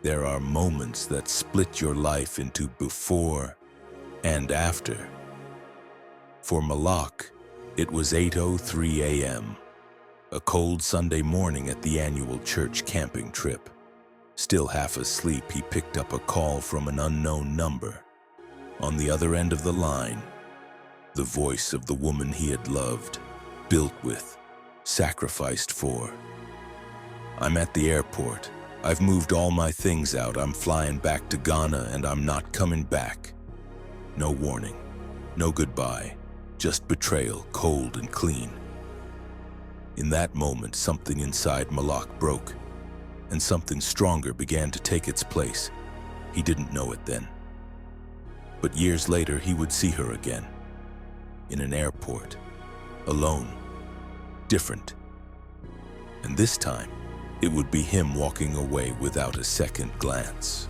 There are moments that split your life into before and after. For Malak, it was 8:03 a.m., a cold Sunday morning at the annual church camping trip. Still half asleep, he picked up a call from an unknown number. On the other end of the line, the voice of the woman he had loved, built with, sacrificed for. "I'm at the airport. I've moved all my things out. I'm flying back to Ghana and I'm not coming back." No warning, no goodbye, just betrayal, cold and clean. In that moment, something inside Malak broke, and something stronger began to take its place. He didn't know it then. But years later, he would see her again. In an airport, alone, different. And this time, it would be him walking away without a second glance.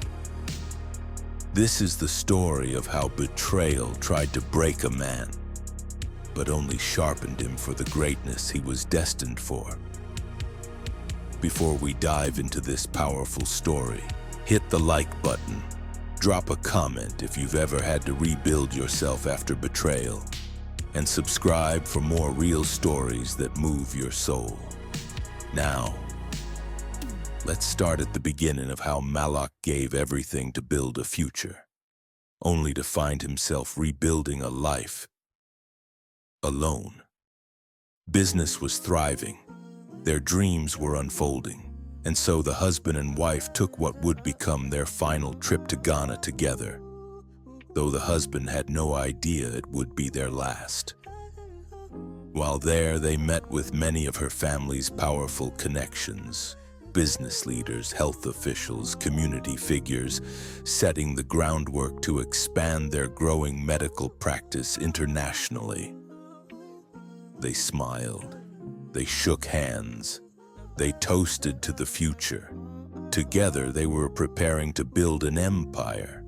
This is the story of how betrayal tried to break a man, but only sharpened him for the greatness he was destined for. Before we dive into this powerful story, hit the like button. Drop a comment if you've ever had to rebuild yourself after betrayal, and subscribe for more real stories that move your soul. Now, let's start at the beginning of how Malak gave everything to build a future, only to find himself rebuilding a life alone. Business was thriving, their dreams were unfolding, and so the husband and wife took what would become their final trip to Ghana together, though the husband had no idea it would be their last. While there, they met with many of her family's powerful connections, business leaders, health officials, community figures, setting the groundwork to expand their growing medical practice internationally. They smiled, they shook hands, they toasted to the future. Together, they were preparing to build an empire,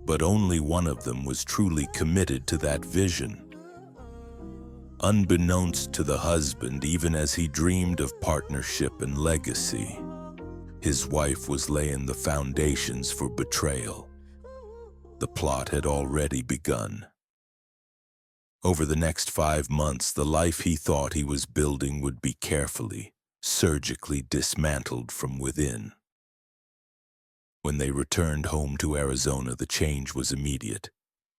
but only one of them was truly committed to that vision. Unbeknownst to the husband, even as he dreamed of partnership and legacy, his wife was laying the foundations for betrayal. The plot had already begun. Over the next 5 months, the life he thought he was building would be carefully, surgically dismantled from within. When they returned home to Arizona, the change was immediate.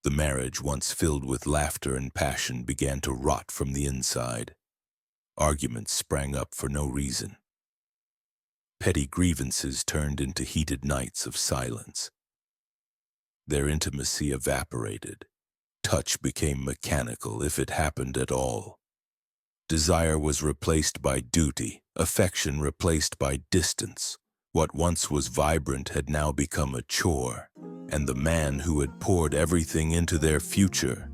The marriage, once filled with laughter and passion, began to rot from the inside. Arguments sprang up for no reason. Petty grievances turned into heated nights of silence. Their intimacy evaporated. Touch became mechanical, if it happened at all. Desire was replaced by duty, affection replaced by distance. What once was vibrant had now become a chore, and the man who had poured everything into their future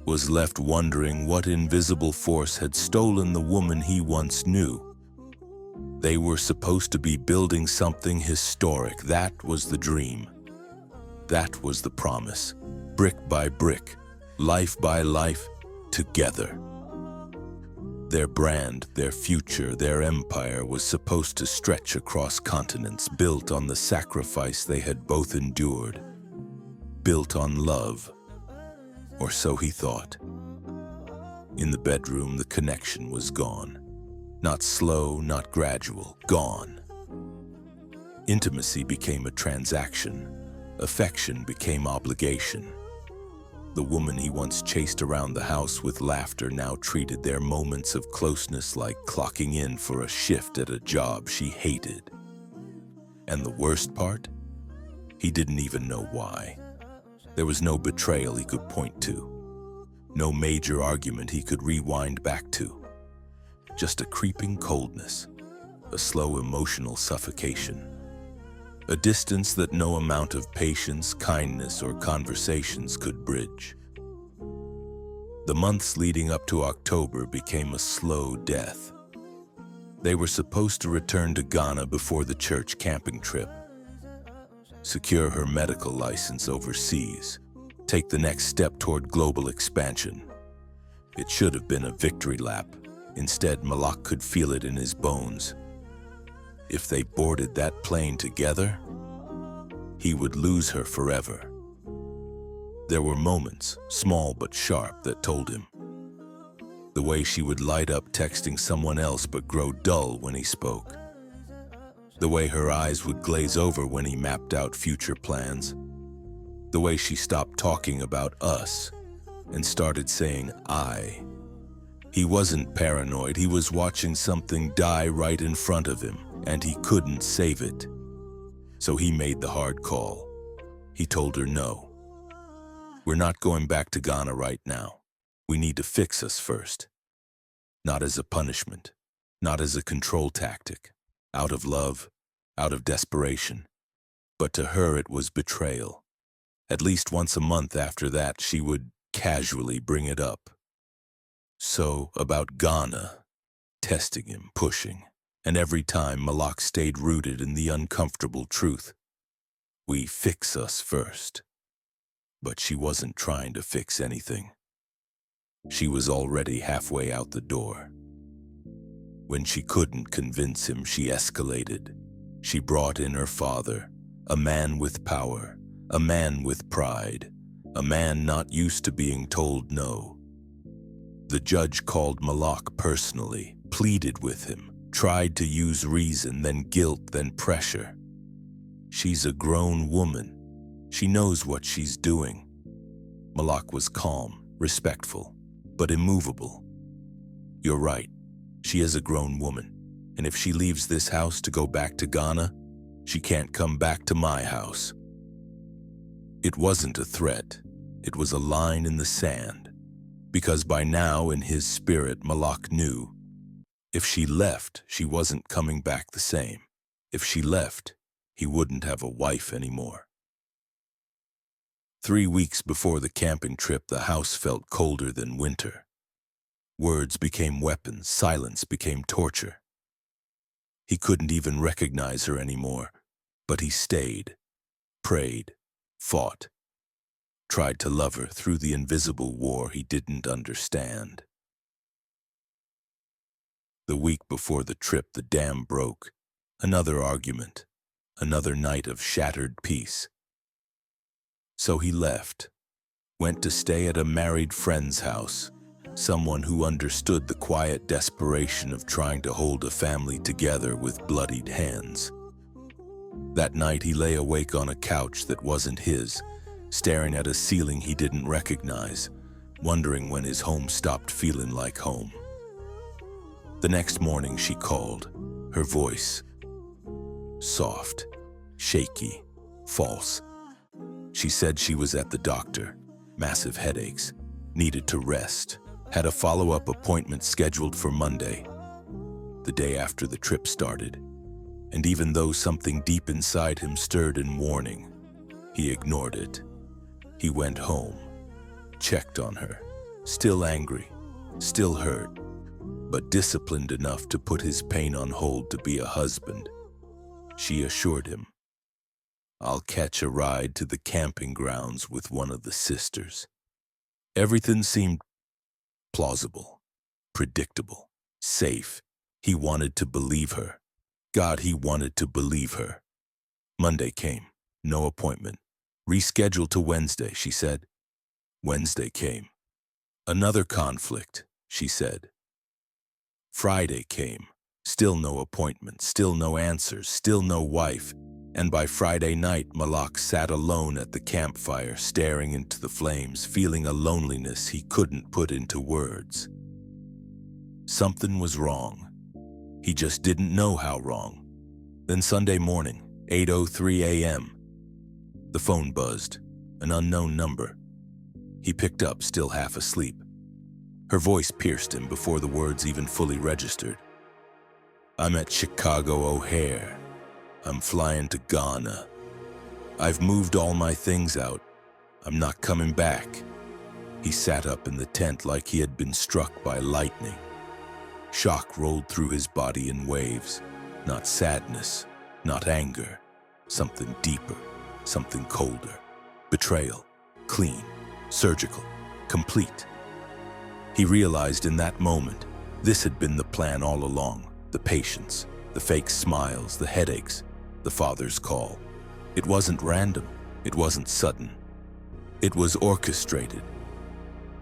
was left wondering what invisible force had stolen the woman he once knew. They were supposed to be building something historic. That was the dream. That was the promise. Brick by brick, life by life, together. Their brand, their future, their empire was supposed to stretch across continents, built on the sacrifice they had both endured, built on love, or so he thought. In the bedroom, the connection was gone. Not slow, not gradual, gone. Intimacy became a transaction. Affection became obligation. The woman he once chased around the house with laughter now treated their moments of closeness like clocking in for a shift at a job she hated. And the worst part? He didn't even know why. There was no betrayal he could point to. No major argument he could rewind back to. Just a creeping coldness, a slow emotional suffocation. A distance that no amount of patience, kindness, or conversations could bridge. The months leading up to October became a slow death. They were supposed to return to Ghana before the church camping trip, secure her medical license overseas, take the next step toward global expansion. It should have been a victory lap. Instead, Malak could feel it in his bones. If they boarded that plane together, he would lose her forever. There were moments, small but sharp, that told him. The way she would light up texting someone else but grow dull when he spoke. The way her eyes would glaze over when he mapped out future plans. The way she stopped talking about us and started saying I. He wasn't paranoid, he was watching something die right in front of him, and he couldn't save it. So he made the hard call. He told her no. We're not going back to Ghana right now. We need to fix us first. Not as a punishment, not as a control tactic, out of love, out of desperation. But to her it was betrayal. At least once a month after that, she would casually bring it up. So, about Ghana, testing him, pushing, and every time Malak stayed rooted in the uncomfortable truth. We fix us first. But she wasn't trying to fix anything. She was already halfway out the door. When she couldn't convince him, she escalated. She brought in her father, a man with power, a man with pride, a man not used to being told no. The judge called Malak personally, pleaded with him, tried to use reason, then guilt, then pressure. She's a grown woman. She knows what she's doing. Malak was calm, respectful, but immovable. You're right. She is a grown woman, and if she leaves this house to go back to Ghana, she can't come back to my house. It wasn't a threat. It was a line in the sand. Because by now, in his spirit, Malak knew. If she left, she wasn't coming back the same. If she left, he wouldn't have a wife anymore. 3 weeks before the camping trip, the house felt colder than winter. Words became weapons, silence became torture. He couldn't even recognize her anymore, but he stayed, prayed, fought. Tried to love her through the invisible war he didn't understand. The week before the trip, the dam broke. Another argument, another night of shattered peace. So he left, went to stay at a married friend's house, someone who understood the quiet desperation of trying to hold a family together with bloodied hands. That night he lay awake on a couch that wasn't his, staring at a ceiling he didn't recognize, wondering when his home stopped feeling like home. The next morning she called, her voice soft, shaky, false. She said she was at the doctor, massive headaches, needed to rest, had a follow-up appointment scheduled for Monday, the day after the trip started. And even though something deep inside him stirred in warning, he ignored it. He went home, checked on her, still angry, still hurt, but disciplined enough to put his pain on hold to be a husband. She assured him, I'll catch a ride to the camping grounds with one of the sisters. Everything seemed plausible, predictable, safe. He wanted to believe her. God, he wanted to believe her. Monday came, no appointment. Rescheduled to Wednesday, she said. Wednesday came. Another conflict, she said. Friday came. Still no appointment, still no answers, still no wife. And by Friday night, Malak sat alone at the campfire, staring into the flames, feeling a loneliness he couldn't put into words. Something was wrong. He just didn't know how wrong. Then Sunday morning, 8:03 a.m., the phone buzzed, an unknown number. He picked up, still half asleep. Her voice pierced him before the words even fully registered. I'm at Chicago O'Hare. I'm flying to Ghana. I've moved all my things out. I'm not coming back. He sat up in the tent like he had been struck by lightning. Shock rolled through his body in waves. Not sadness, not anger. Something deeper, something colder. Betrayal, clean, surgical, complete. He realized in that moment, this had been the plan all along. The patience, the fake smiles, the headaches, the father's call. It wasn't random. It wasn't sudden. It was orchestrated.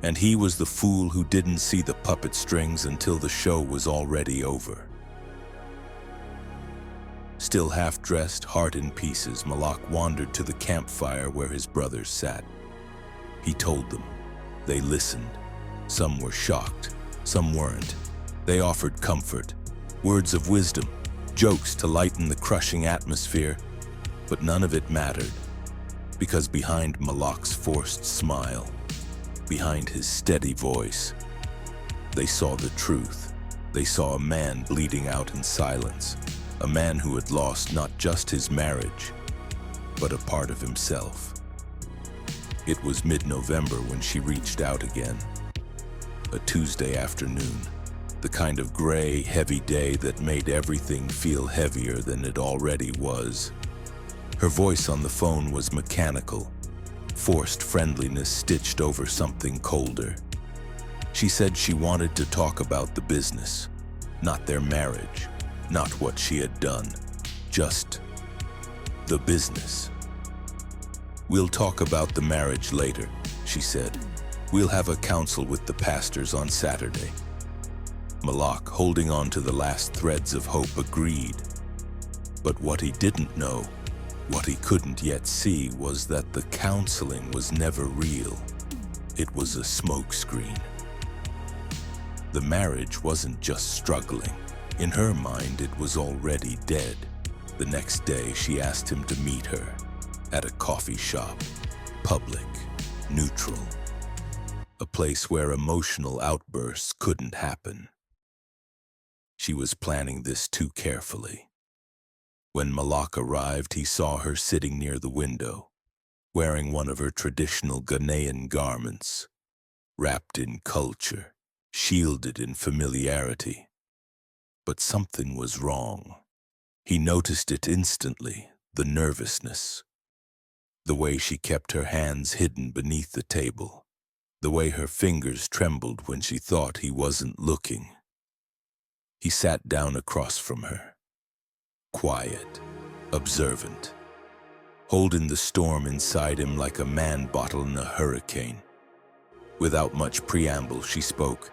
And he was the fool who didn't see the puppet strings until the show was already over. Still half-dressed, heart in pieces, Malak wandered to the campfire where his brothers sat. He told them. They listened. Some were shocked, some weren't. They offered comfort, words of wisdom, jokes to lighten the crushing atmosphere, but none of it mattered, because behind Malak's forced smile, behind his steady voice, they saw the truth. They saw a man bleeding out in silence, a man who had lost not just his marriage, but a part of himself. It was mid-November when she reached out again. A Tuesday afternoon, the kind of gray, heavy day that made everything feel heavier than it already was. Her voice on the phone was mechanical, forced friendliness stitched over something colder. She said she wanted to talk about the business, not their marriage, not what she had done, just the business. "We'll talk about the marriage later," she said. "We'll have a council with the pastors on Saturday." Malak, holding on to the last threads of hope, agreed. But what he didn't know, what he couldn't yet see, was that the counseling was never real. It was a smokescreen. The marriage wasn't just struggling. In her mind, it was already dead. The next day, she asked him to meet her at a coffee shop, public, neutral, a place where emotional outbursts couldn't happen. She was planning this too carefully. When Malak arrived, he saw her sitting near the window, wearing one of her traditional Ghanaian garments, wrapped in culture, shielded in familiarity. But something was wrong. He noticed it instantly, the nervousness, the way she kept her hands hidden beneath the table, the way her fingers trembled when she thought he wasn't looking. He sat down across from her, quiet, observant, holding the storm inside him like a man bottling a hurricane. Without much preamble, she spoke.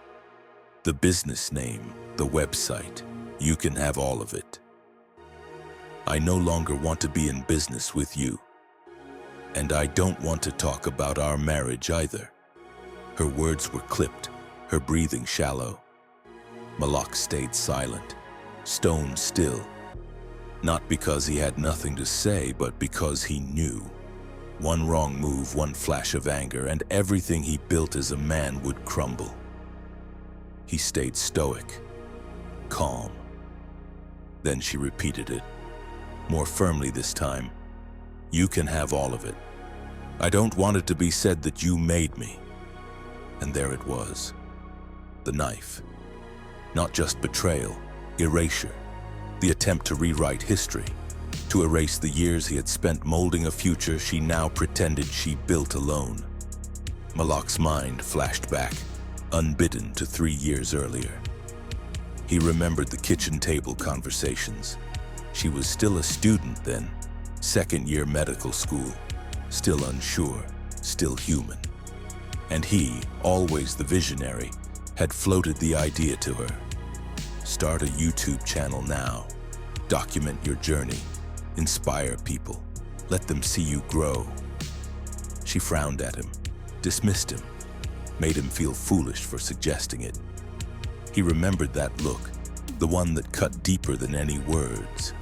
"The business name, the website, you can have all of it. I no longer want to be in business with you. And I don't want to talk about our marriage either." Her words were clipped, her breathing shallow. Malak stayed silent, stone still. Not because he had nothing to say, but because he knew. One wrong move, one flash of anger, and everything he built as a man would crumble. He stayed stoic, calm. Then she repeated it, more firmly this time. "You can have all of it. I don't want it to be said that you made me." And there it was, the knife. Not just betrayal, erasure, the attempt to rewrite history, to erase the years he had spent molding a future she now pretended she built alone. Malak's mind flashed back, unbidden, to 3 years earlier. He remembered the kitchen table conversations. She was still a student then, second-year medical school, still unsure, still human. And he, always the visionary, had floated the idea to her. "Start a YouTube channel now. Document your journey. Inspire people. Let them see you grow." She frowned at him, dismissed him, made him feel foolish for suggesting it. He remembered that look, the one that cut deeper than any words.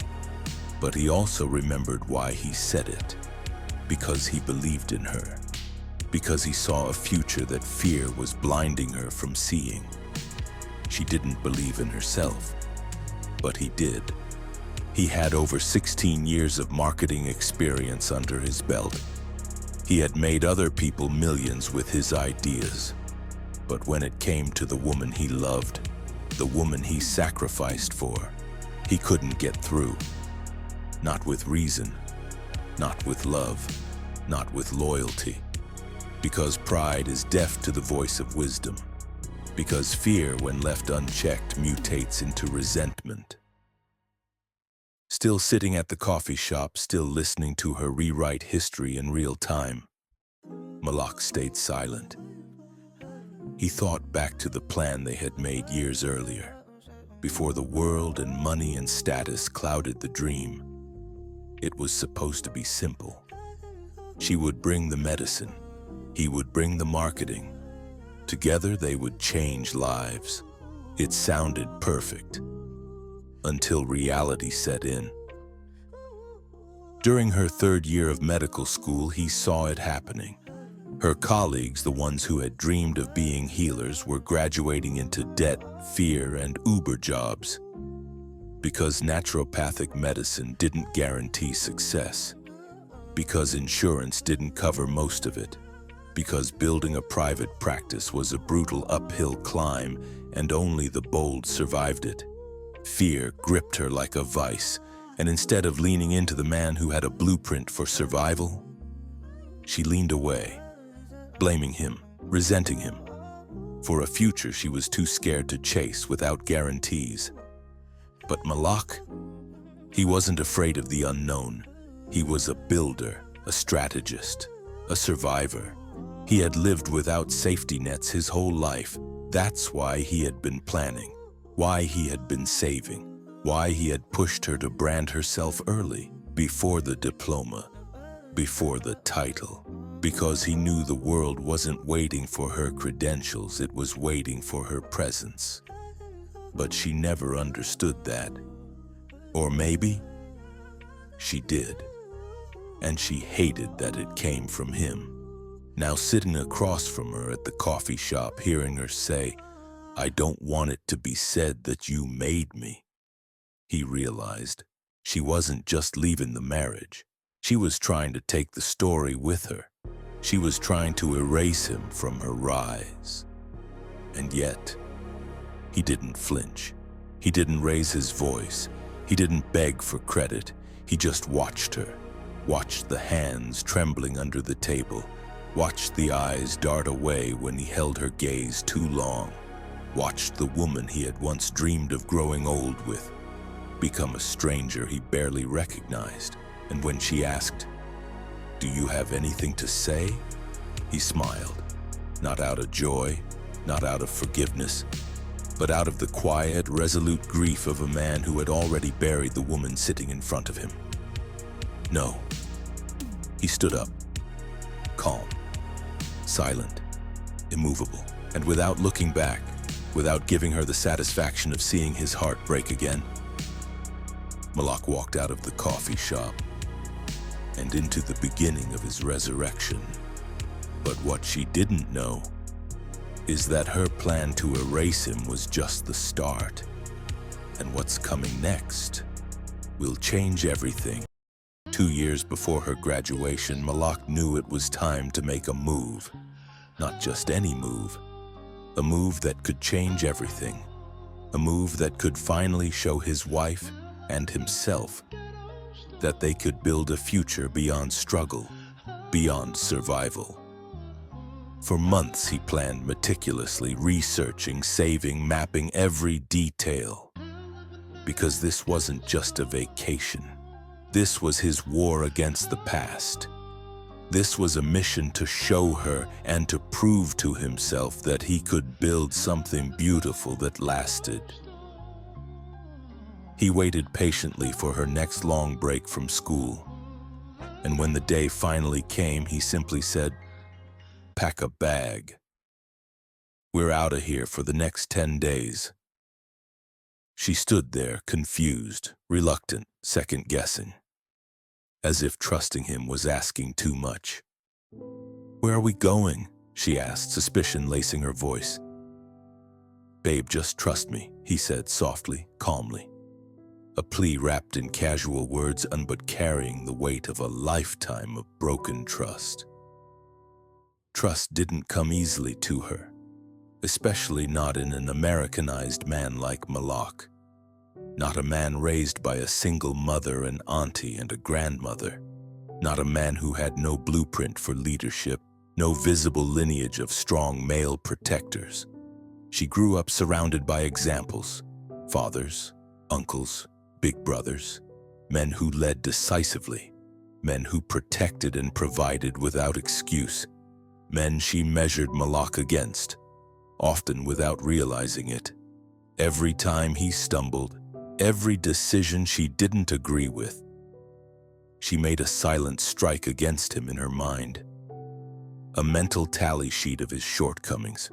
But he also remembered why he said it. Because he believed in her. Because he saw a future that fear was blinding her from seeing. She didn't believe in herself, but he did. He had over 16 years of marketing experience under his belt. He had made other people millions with his ideas. But when it came to the woman he loved, the woman he sacrificed for, he couldn't get through. Not with reason, not with love, not with loyalty. Because pride is deaf to the voice of wisdom. Because fear, when left unchecked, mutates into resentment. Still sitting at the coffee shop, still listening to her rewrite history in real time, Malak stayed silent. He thought back to the plan they had made years earlier, before the world and money and status clouded the dream. It was supposed to be simple. She would bring the medicine, he would bring the marketing. Together they would change lives. It sounded perfect, until reality set in. During her third year of medical school, he saw it happening. Her colleagues, the ones who had dreamed of being healers, were graduating into debt, fear, and Uber jobs. Because naturopathic medicine didn't guarantee success. Because insurance didn't cover most of it. Because building a private practice was a brutal uphill climb, and only the bold survived it. Fear gripped her like a vice, and instead of leaning into the man who had a blueprint for survival, she leaned away, blaming him, resenting him, for a future she was too scared to chase without guarantees. But Malak, he wasn't afraid of the unknown. He was a builder, a strategist, a survivor. He had lived without safety nets his whole life. That's why he had been planning, why he had been saving, why he had pushed her to brand herself early, before the diploma, before the title. Because he knew the world wasn't waiting for her credentials, it was waiting for her presence. But she never understood that. Or maybe she did. And she hated that it came from him. Now sitting across from her at the coffee shop, hearing her say, "I don't want it to be said that you made me," he realized she wasn't just leaving the marriage. She was trying to take the story with her. She was trying to erase him from her rise. And yet, he didn't flinch. He didn't raise his voice. He didn't beg for credit. He just watched her, watched the hands trembling under the table, watched the eyes dart away when he held her gaze too long, watched the woman he had once dreamed of growing old with become a stranger he barely recognized. And when she asked, "Do you have anything to say?" he smiled, not out of joy, not out of forgiveness, but out of the quiet, resolute grief of a man who had already buried the woman sitting in front of him. No. He stood up, calm, silent, immovable, and without looking back, without giving her the satisfaction of seeing his heart break again, Malak walked out of the coffee shop and into the beginning of his resurrection. But what she didn't know is that her plan to erase him was just the start. And what's coming next will change everything. 2 years before her graduation, Malak knew it was time to make a move. Not just any move. A move that could change everything. A move that could finally show his wife and himself that they could build a future beyond struggle, beyond survival. For months he planned meticulously, researching, saving, mapping every detail. Because this wasn't just a vacation. This was his war against the past. This was a mission to show her and to prove to himself that he could build something beautiful that lasted. He waited patiently for her next long break from school. And when the day finally came, he simply said, "Pack a bag. We're out of here for the next 10 days. She stood there, confused, reluctant, second-guessing, as if trusting him was asking too much. "Where are we going?" she asked, suspicion lacing her voice. "Babe, just trust me," he said softly, calmly. A plea wrapped in casual words, but carrying the weight of a lifetime of broken trust. Trust didn't come easily to her, especially not in an Americanized man like Malak. Not a man raised by a single mother, an auntie, and a grandmother. Not a man who had no blueprint for leadership, no visible lineage of strong male protectors. She grew up surrounded by examples, fathers, uncles, big brothers, men who led decisively, men who protected and provided without excuse, men she measured Malak against, often without realizing it. Every time he stumbled, every decision she didn't agree with, she made a silent strike against him in her mind, a mental tally sheet of his shortcomings,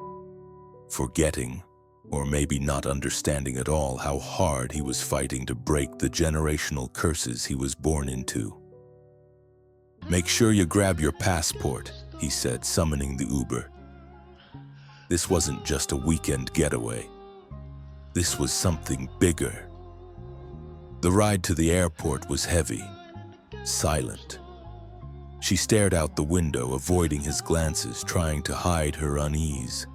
forgetting, or maybe not understanding at all, how hard he was fighting to break the generational curses he was born into. "Make sure you grab your passport," he said, summoning the Uber. This wasn't just a weekend getaway. This was something bigger. The ride to the airport was heavy, silent. She stared out the window, avoiding his glances, trying to hide her unease.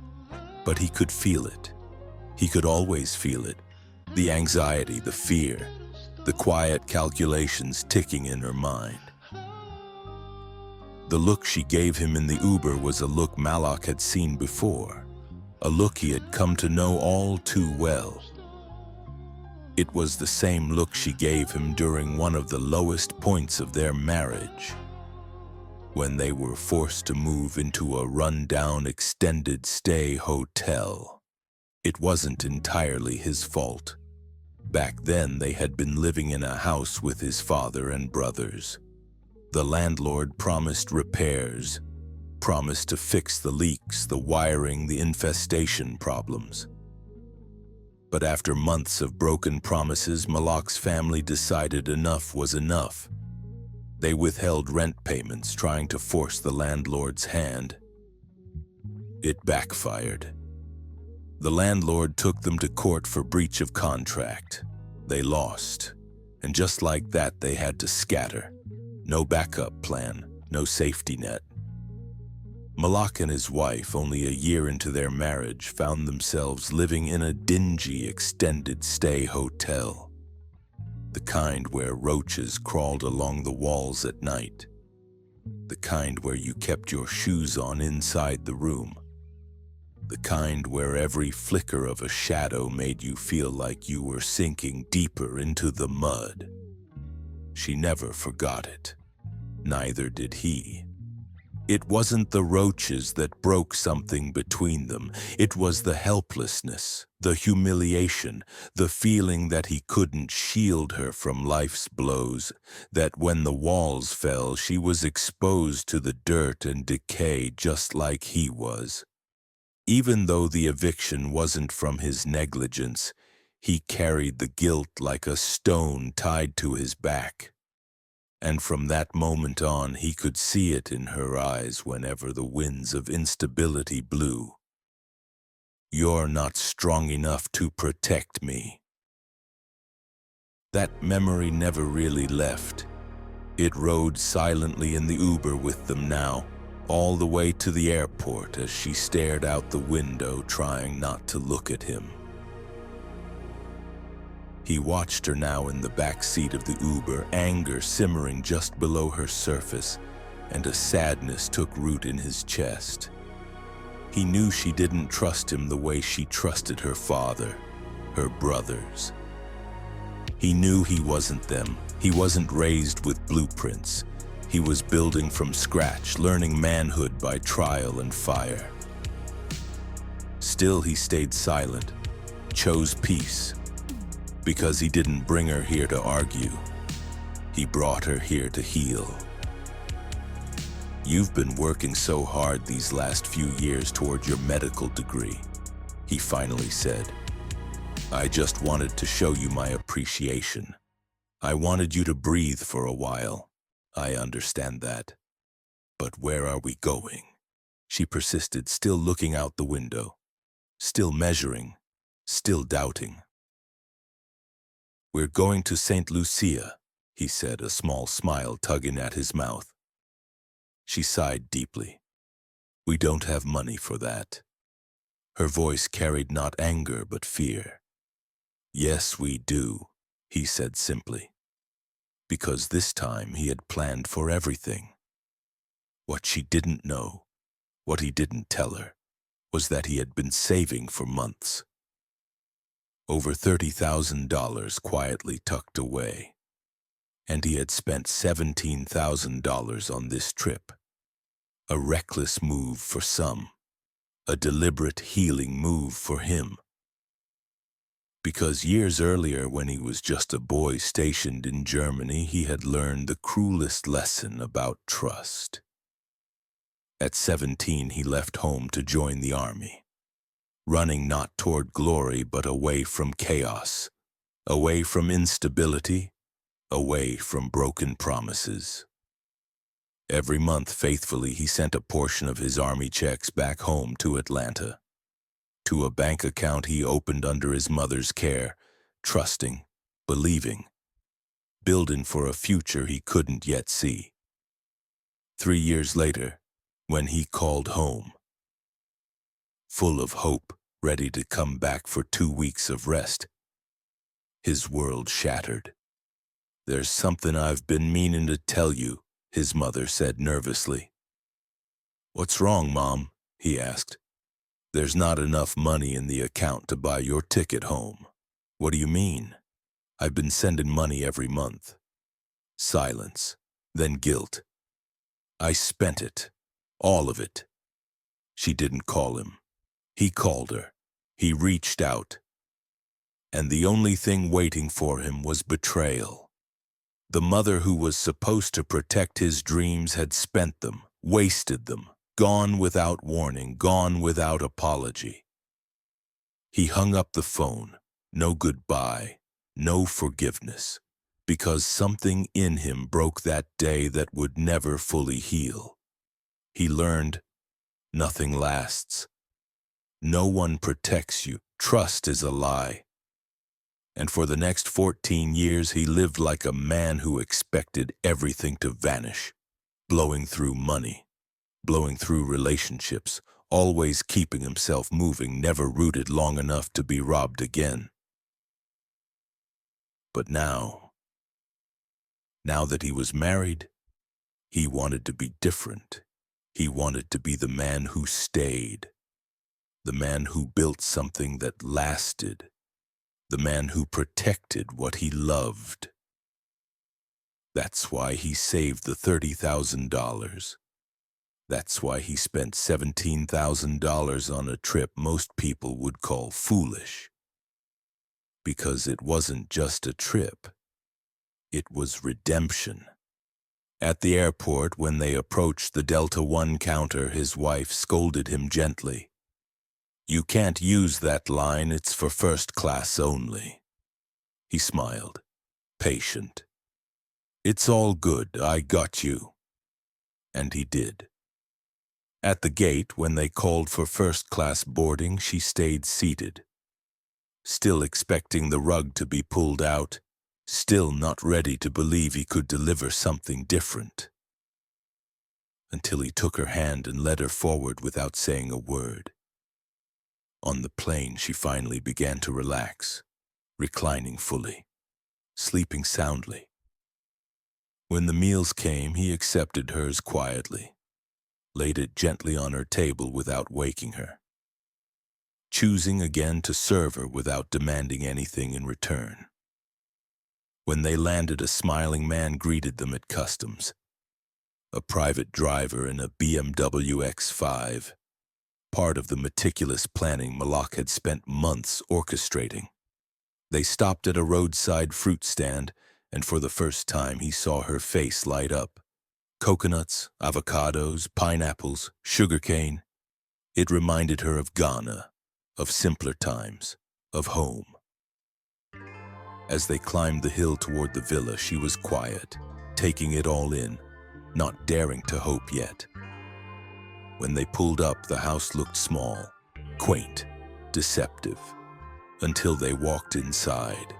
But he could feel it. He could always feel it. The anxiety, the fear, the quiet calculations ticking in her mind. The look she gave him in the Uber was a look Malak had seen before, a look he had come to know all too well. It was the same look she gave him during one of the lowest points of their marriage, when they were forced to move into a run-down extended-stay hotel. It wasn't entirely his fault. Back then, they had been living in a house with his father and brothers. The landlord promised repairs, promised to fix the leaks, the wiring, the infestation problems. But after months of broken promises, Malak's family decided enough was enough. They withheld rent payments, trying to force the landlord's hand. It backfired. The landlord took them to court for breach of contract. They lost, and just like that, they had to scatter. No backup plan, no safety net. Malak and his wife, only a year into their marriage, found themselves living in a dingy extended-stay hotel. The kind where roaches crawled along the walls at night. The kind where you kept your shoes on inside the room. The kind where every flicker of a shadow made you feel like you were sinking deeper into the mud. She never forgot it. Neither did he. It wasn't the roaches that broke something between them. It was the helplessness, the humiliation, the feeling that he couldn't shield her from life's blows, that when the walls fell, she was exposed to the dirt and decay just like he was. Even though the eviction wasn't from his negligence, he carried the guilt like a stone tied to his back. And from that moment on, he could see it in her eyes whenever the winds of instability blew. "You're not strong enough to protect me." That memory never really left. It rode silently in the Uber with them now, all the way to the airport as she stared out the window, trying not to look at him. He watched her now in the back seat of the Uber, anger simmering just below her surface, and a sadness took root in his chest. He knew she didn't trust him the way she trusted her father, her brothers. He knew he wasn't them. He wasn't raised with blueprints. He was building from scratch, learning manhood by trial and fire. Still, he stayed silent, chose peace. Because he didn't bring her here to argue. He brought her here to heal. "You've been working so hard these last few years toward your medical degree," he finally said. "I just wanted to show you my appreciation. I wanted you to breathe for a while. I understand that. But where are we going?" She persisted, still looking out the window, still measuring, still doubting. "We're going to St. Lucia," he said, a small smile tugging at his mouth. She sighed deeply. "We don't have money for that." Her voice carried not anger but fear. "Yes, we do," he said simply. Because this time he had planned for everything. What she didn't know, what he didn't tell her, was that he had been saving for months. Over $30,000 quietly tucked away. And he had spent $17,000 on this trip. A reckless move for some, a deliberate healing move for him. Because years earlier, when he was just a boy stationed in Germany, he had learned the cruelest lesson about trust. At 17, he left home to join the army, running not toward glory but away from chaos, away from instability, away from broken promises. Every month, faithfully, he sent a portion of his army checks back home to Atlanta, to a bank account he opened under his mother's care, trusting, believing, building for a future he couldn't yet see. 3 years later, when he called home, full of hope, ready to come back for 2 weeks of rest, his world shattered. "There's something I've been meaning to tell you," his mother said nervously. "What's wrong, Mom?" he asked. "There's not enough money in the account to buy your ticket home." "What do you mean?" "I've been sending money every month." Silence, then guilt. "I spent it, all of it." She didn't call him. He called her. He reached out. And the only thing waiting for him was betrayal. The mother who was supposed to protect his dreams had spent them, wasted them, gone without warning, gone without apology. He hung up the phone. No goodbye, no forgiveness, because something in him broke that day that would never fully heal. He learned, nothing lasts. No one protects you. Trust is a lie. And for the next 14 years, he lived like a man who expected everything to vanish, blowing through money, blowing through relationships, always keeping himself moving, never rooted long enough to be robbed again. But now that he was married, he wanted to be different. He wanted to be the man who stayed, the man who built something that lasted, the man who protected what he loved. That's why he saved the $30,000. That's why he spent $17,000 on a trip most people would call foolish. Because it wasn't just a trip. It was redemption. At the airport, when they approached the Delta One counter, his wife scolded him gently. "You can't use that line, it's for first class only." He smiled, patient. "It's all good, I got you." And he did. At the gate, when they called for first-class boarding, she stayed seated, still expecting the rug to be pulled out, still not ready to believe he could deliver something different. Until he took her hand and led her forward without saying a word. On the plane, she finally began to relax, reclining fully, sleeping soundly. When the meals came, he accepted hers quietly, laid it gently on her table without waking her, choosing again to serve her without demanding anything in return. When they landed, a smiling man greeted them at customs, a private driver in a BMW X5, part of the meticulous planning Malak had spent months orchestrating. They stopped at a roadside fruit stand, and for the first time he saw her face light up. Coconuts, avocados, pineapples, sugarcane. It reminded her of Ghana, of simpler times, of home. As they climbed the hill toward the villa, she was quiet, taking it all in, not daring to hope yet. When they pulled up, the house looked small, quaint, deceptive, until they walked inside.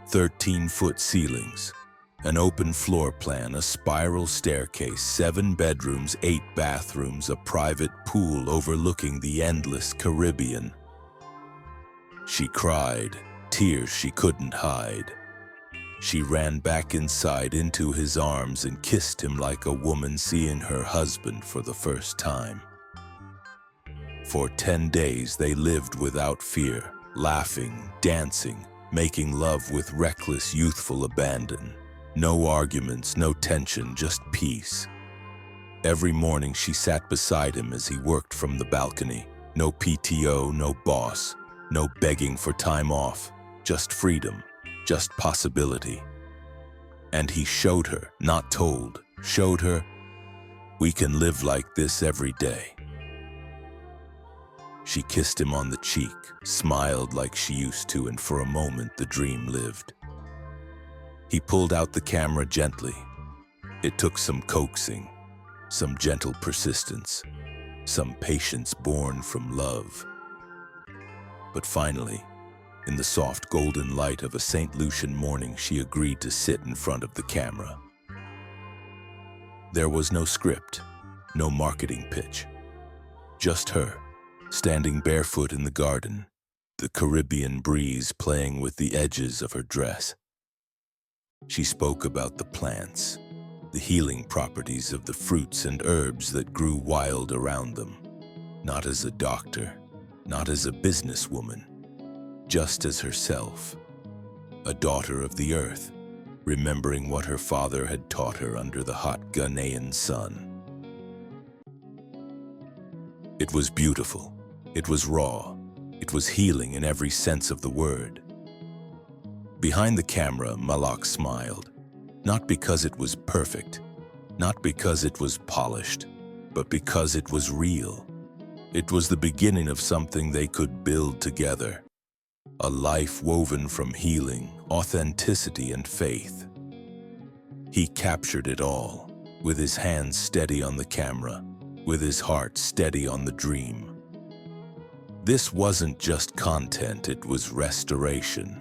13-foot ceilings, an open floor plan, a spiral staircase, 7 bedrooms, 8 bathrooms, a private pool overlooking the endless Caribbean. She cried, tears she couldn't hide. She ran back inside into his arms and kissed him like a woman seeing her husband for the first time. For 10 days they lived without fear, laughing, dancing, making love with reckless, youthful abandon. No arguments, no tension, just peace. Every morning she sat beside him as he worked from the balcony. No PTO, no boss, no begging for time off, just freedom, just possibility. And he showed her, not told, showed her, we can live like this every day. She kissed him on the cheek, smiled like she used to, and for a moment the dream lived. He pulled out the camera gently. It took some coaxing, some gentle persistence, some patience born from love. But finally, in the soft golden light of a St. Lucian morning, she agreed to sit in front of the camera. There was no script, no marketing pitch. Just her, standing barefoot in the garden, the Caribbean breeze playing with the edges of her dress. She spoke about the plants, the healing properties of the fruits and herbs that grew wild around them, not as a doctor, not as a businesswoman, just as herself, a daughter of the earth, remembering what her father had taught her under the hot Ghanaian sun. It was beautiful, it was raw, it was healing in every sense of the word. Behind the camera, Malak smiled, not because it was perfect, not because it was polished, but because it was real. It was the beginning of something they could build together, a life woven from healing, authenticity, and faith. He captured it all, with his hands steady on the camera, with his heart steady on the dream. This wasn't just content, it was restoration.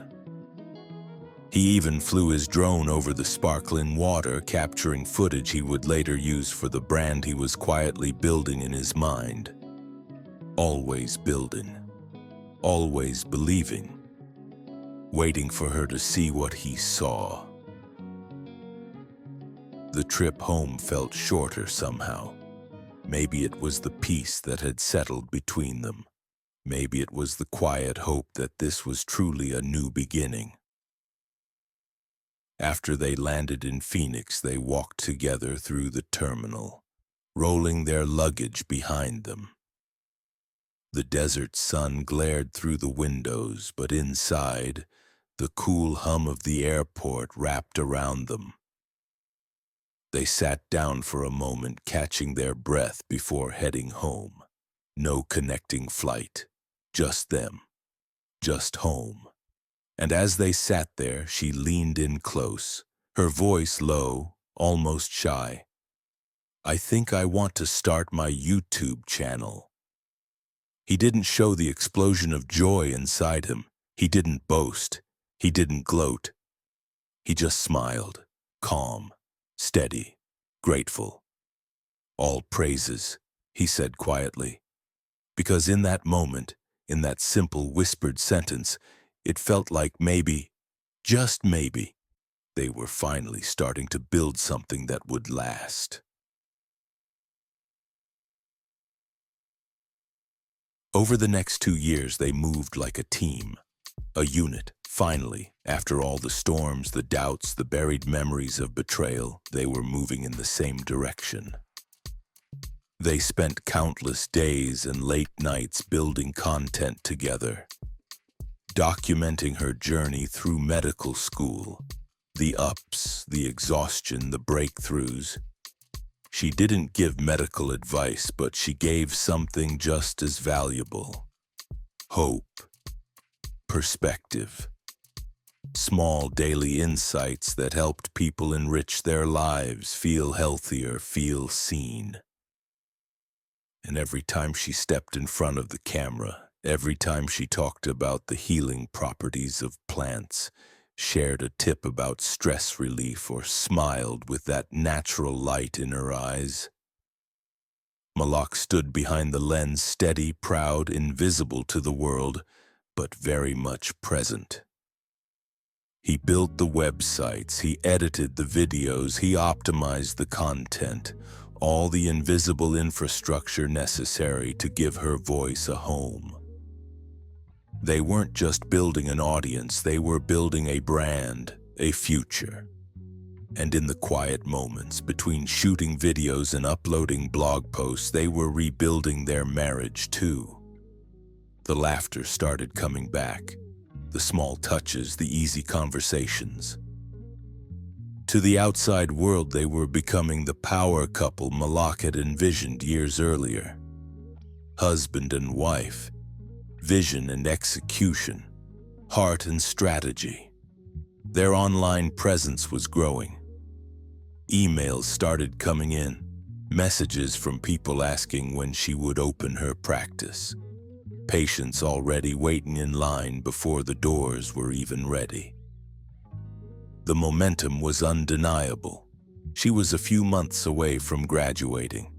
He even flew his drone over the sparkling water, capturing footage he would later use for the brand he was quietly building in his mind. Always building, always believing, waiting for her to see what he saw. The trip home felt shorter somehow. Maybe it was the peace that had settled between them. Maybe it was the quiet hope that this was truly a new beginning. After they landed in Phoenix, they walked together through the terminal, rolling their luggage behind them. The desert sun glared through the windows, but inside, the cool hum of the airport wrapped around them. They sat down for a moment, catching their breath before heading home. No connecting flight, just them, just home. And as they sat there, she leaned in close, her voice low, almost shy. I think I want to start my YouTube channel. He didn't show the explosion of joy inside him. He didn't boast. He didn't gloat. He just smiled, calm, steady, grateful. All praises, he said quietly. Because in that moment, in that simple whispered sentence, it felt like maybe, just maybe, they were finally starting to build something that would last. Over the next 2 years, they moved like a team, a unit. Finally, after all the storms, the doubts, the buried memories of betrayal, they were moving in the same direction. They spent countless days and late nights building content together, documenting her journey through medical school, the ups, the exhaustion, the breakthroughs. She didn't give medical advice, but she gave something just as valuable: hope, perspective, small daily insights that helped people enrich their lives, feel healthier, feel seen. And every time she stepped in front of the camera, every time she talked about the healing properties of plants, shared a tip about stress relief, or smiled with that natural light in her eyes, Malak stood behind the lens, steady, proud, invisible to the world, but very much present. He built the websites, he edited the videos, he optimized the content, all the invisible infrastructure necessary to give her voice a home. They weren't just building an audience, they were building a brand, a future. And in the quiet moments between shooting videos and uploading blog posts, they were rebuilding their marriage too. The laughter started coming back, the small touches, the easy conversations. To the outside world, they were becoming the power couple Malak had envisioned years earlier. Husband and wife, vision and execution, heart and strategy. Their online presence was growing. Emails started coming in, messages from people asking when she would open her practice. Patients already waiting in line before the doors were even ready. The momentum was undeniable. She was a few months away from graduating.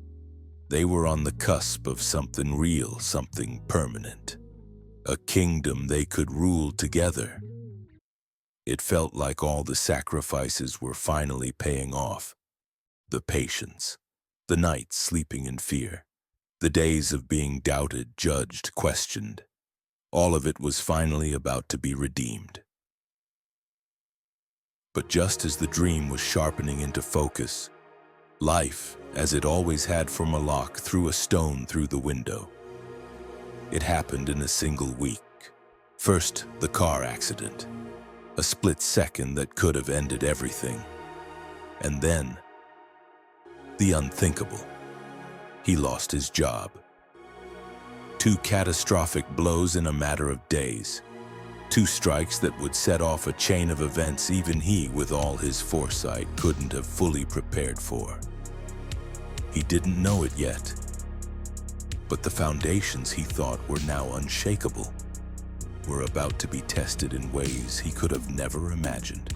They were on the cusp of something real, something permanent. A kingdom they could rule together. It felt like all the sacrifices were finally paying off. The patience, the nights sleeping in fear, the days of being doubted, judged, questioned. All of it was finally about to be redeemed. But just as the dream was sharpening into focus, life, as it always had for Malak, threw a stone through the window. It happened in a single week. First, the car accident. A split second that could have ended everything. And then, the unthinkable. He lost his job. 2 catastrophic blows in a matter of days. 2 strikes that would set off a chain of events even he, with all his foresight, couldn't have fully prepared for. He didn't know it yet, but the foundations he thought were now unshakable were about to be tested in ways he could have never imagined.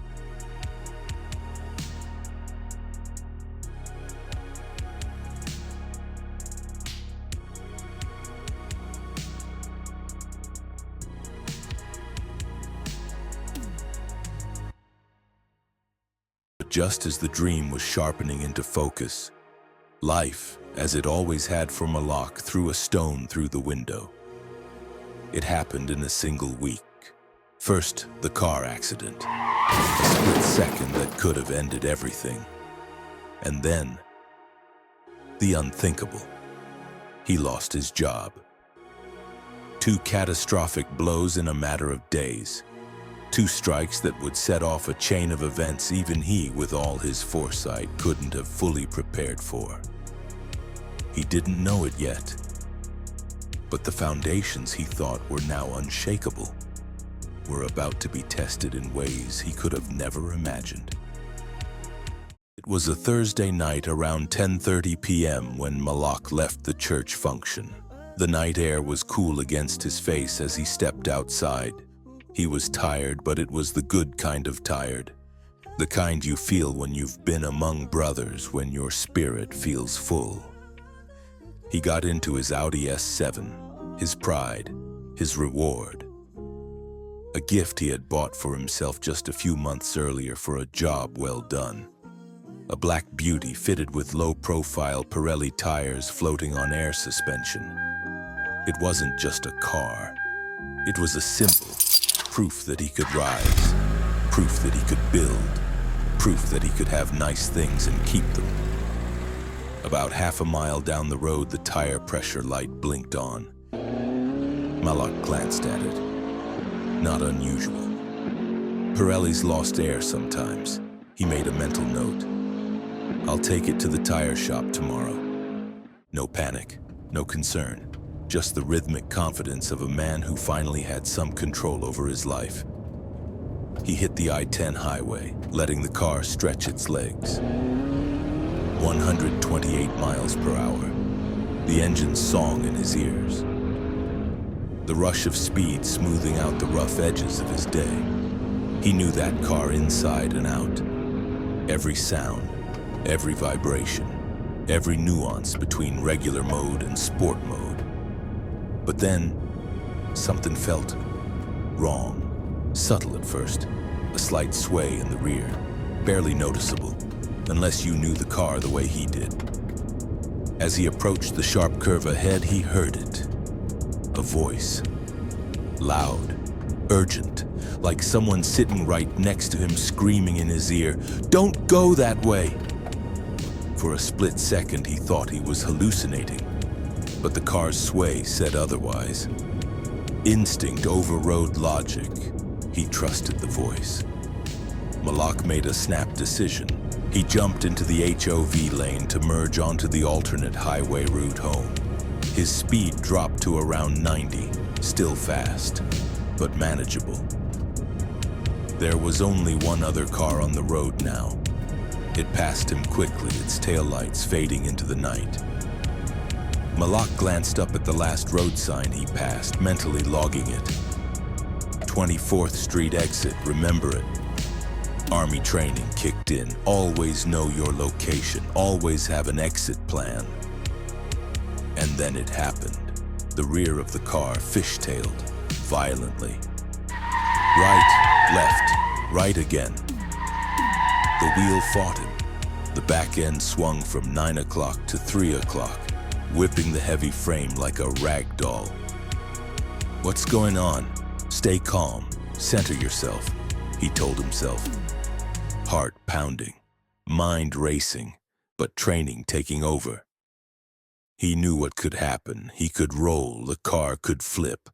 But just as the dream was sharpening into focus, life, as it always had for Malak, threw a stone through the window. It happened in a single week. First, the car accident. A split second that could have ended everything. And then, the unthinkable. He lost his job. 2 catastrophic blows in a matter of days. 2 strikes that would set off a chain of events even he, with all his foresight, couldn't have fully prepared for. He didn't know it yet, but the foundations he thought were now unshakable were about to be tested in ways he could have never imagined. It was a Thursday night around 10:30 p.m. when Malak left the church function. The night air was cool against his face as he stepped outside. He was tired, but it was the good kind of tired. The kind you feel when you've been among brothers, when your spirit feels full. He got into his Audi S7, his pride, his reward. A gift he had bought for himself just a few months earlier for a job well done. A black beauty fitted with low-profile Pirelli tires floating on air suspension. It wasn't just a car. It was a symbol, proof that he could rise, proof that he could build, proof that he could have nice things and keep them. About half a mile down the road, the tire pressure light blinked on. Malak glanced at it. Not unusual. Pirellis lost air sometimes. He made a mental note. I'll take it to the tire shop tomorrow. No panic, no concern. Just the rhythmic confidence of a man who finally had some control over his life. He hit the I-10 highway, letting the car stretch its legs. 128 miles per hour. The engine's song in his ears. The rush of speed smoothing out the rough edges of his day. He knew that car inside and out. Every sound, every vibration, every nuance between regular mode and sport mode. But then, something felt wrong. Subtle at first, a slight sway in the rear, barely noticeable, unless you knew the car the way he did. As he approached the sharp curve ahead, he heard it. A voice. Loud, urgent, like someone sitting right next to him screaming in his ear, "Don't go that way!" For a split second, he thought he was hallucinating, but the car's sway said otherwise. Instinct overrode logic. He trusted the voice. Malak made a snap decision. He jumped into the HOV lane to merge onto the alternate highway route home. His speed dropped to around 90, still fast, but manageable. There was only one other car on the road now. It passed him quickly, its taillights fading into the night. Malak glanced up at the last road sign he passed, mentally logging it. 24th Street exit, remember it. Army training kicked in. Always know your location. Always have an exit plan. And then it happened. The rear of the car fishtailed violently. Right, left, right again. The wheel fought him. The back end swung from 9 o'clock to 3 o'clock, whipping the heavy frame like a rag doll. What's going on? Stay calm. Center yourself, he told himself. Heart pounding, mind racing, but training taking over. He knew what could happen. He could roll, the car could flip.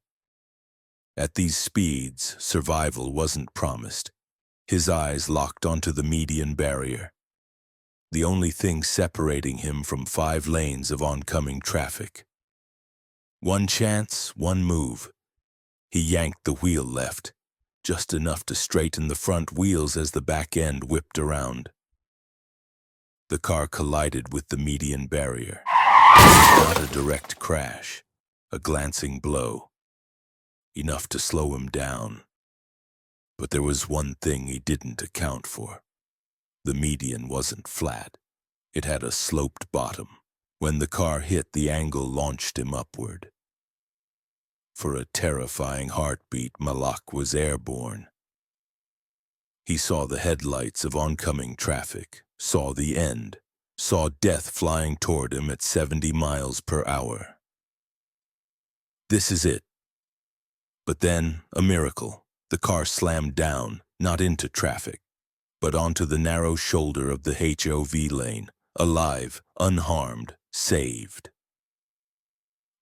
At these speeds, survival wasn't promised. His eyes locked onto the median barrier, the only thing separating him from 5 lanes of oncoming traffic. One chance, one move. He yanked the wheel left, just enough to straighten the front wheels as the back end whipped around. The car collided with the median barrier. Not a direct crash, a glancing blow, enough to slow him down. But there was one thing he didn't account for. The median wasn't flat. It had a sloped bottom. When the car hit, the angle launched him upward. For a terrifying heartbeat, Malak was airborne. He saw the headlights of oncoming traffic, saw the end, saw death flying toward him at 70 miles per hour. This is it. But then, a miracle. The car slammed down, not into traffic, but onto the narrow shoulder of the HOV lane, alive, unharmed, saved.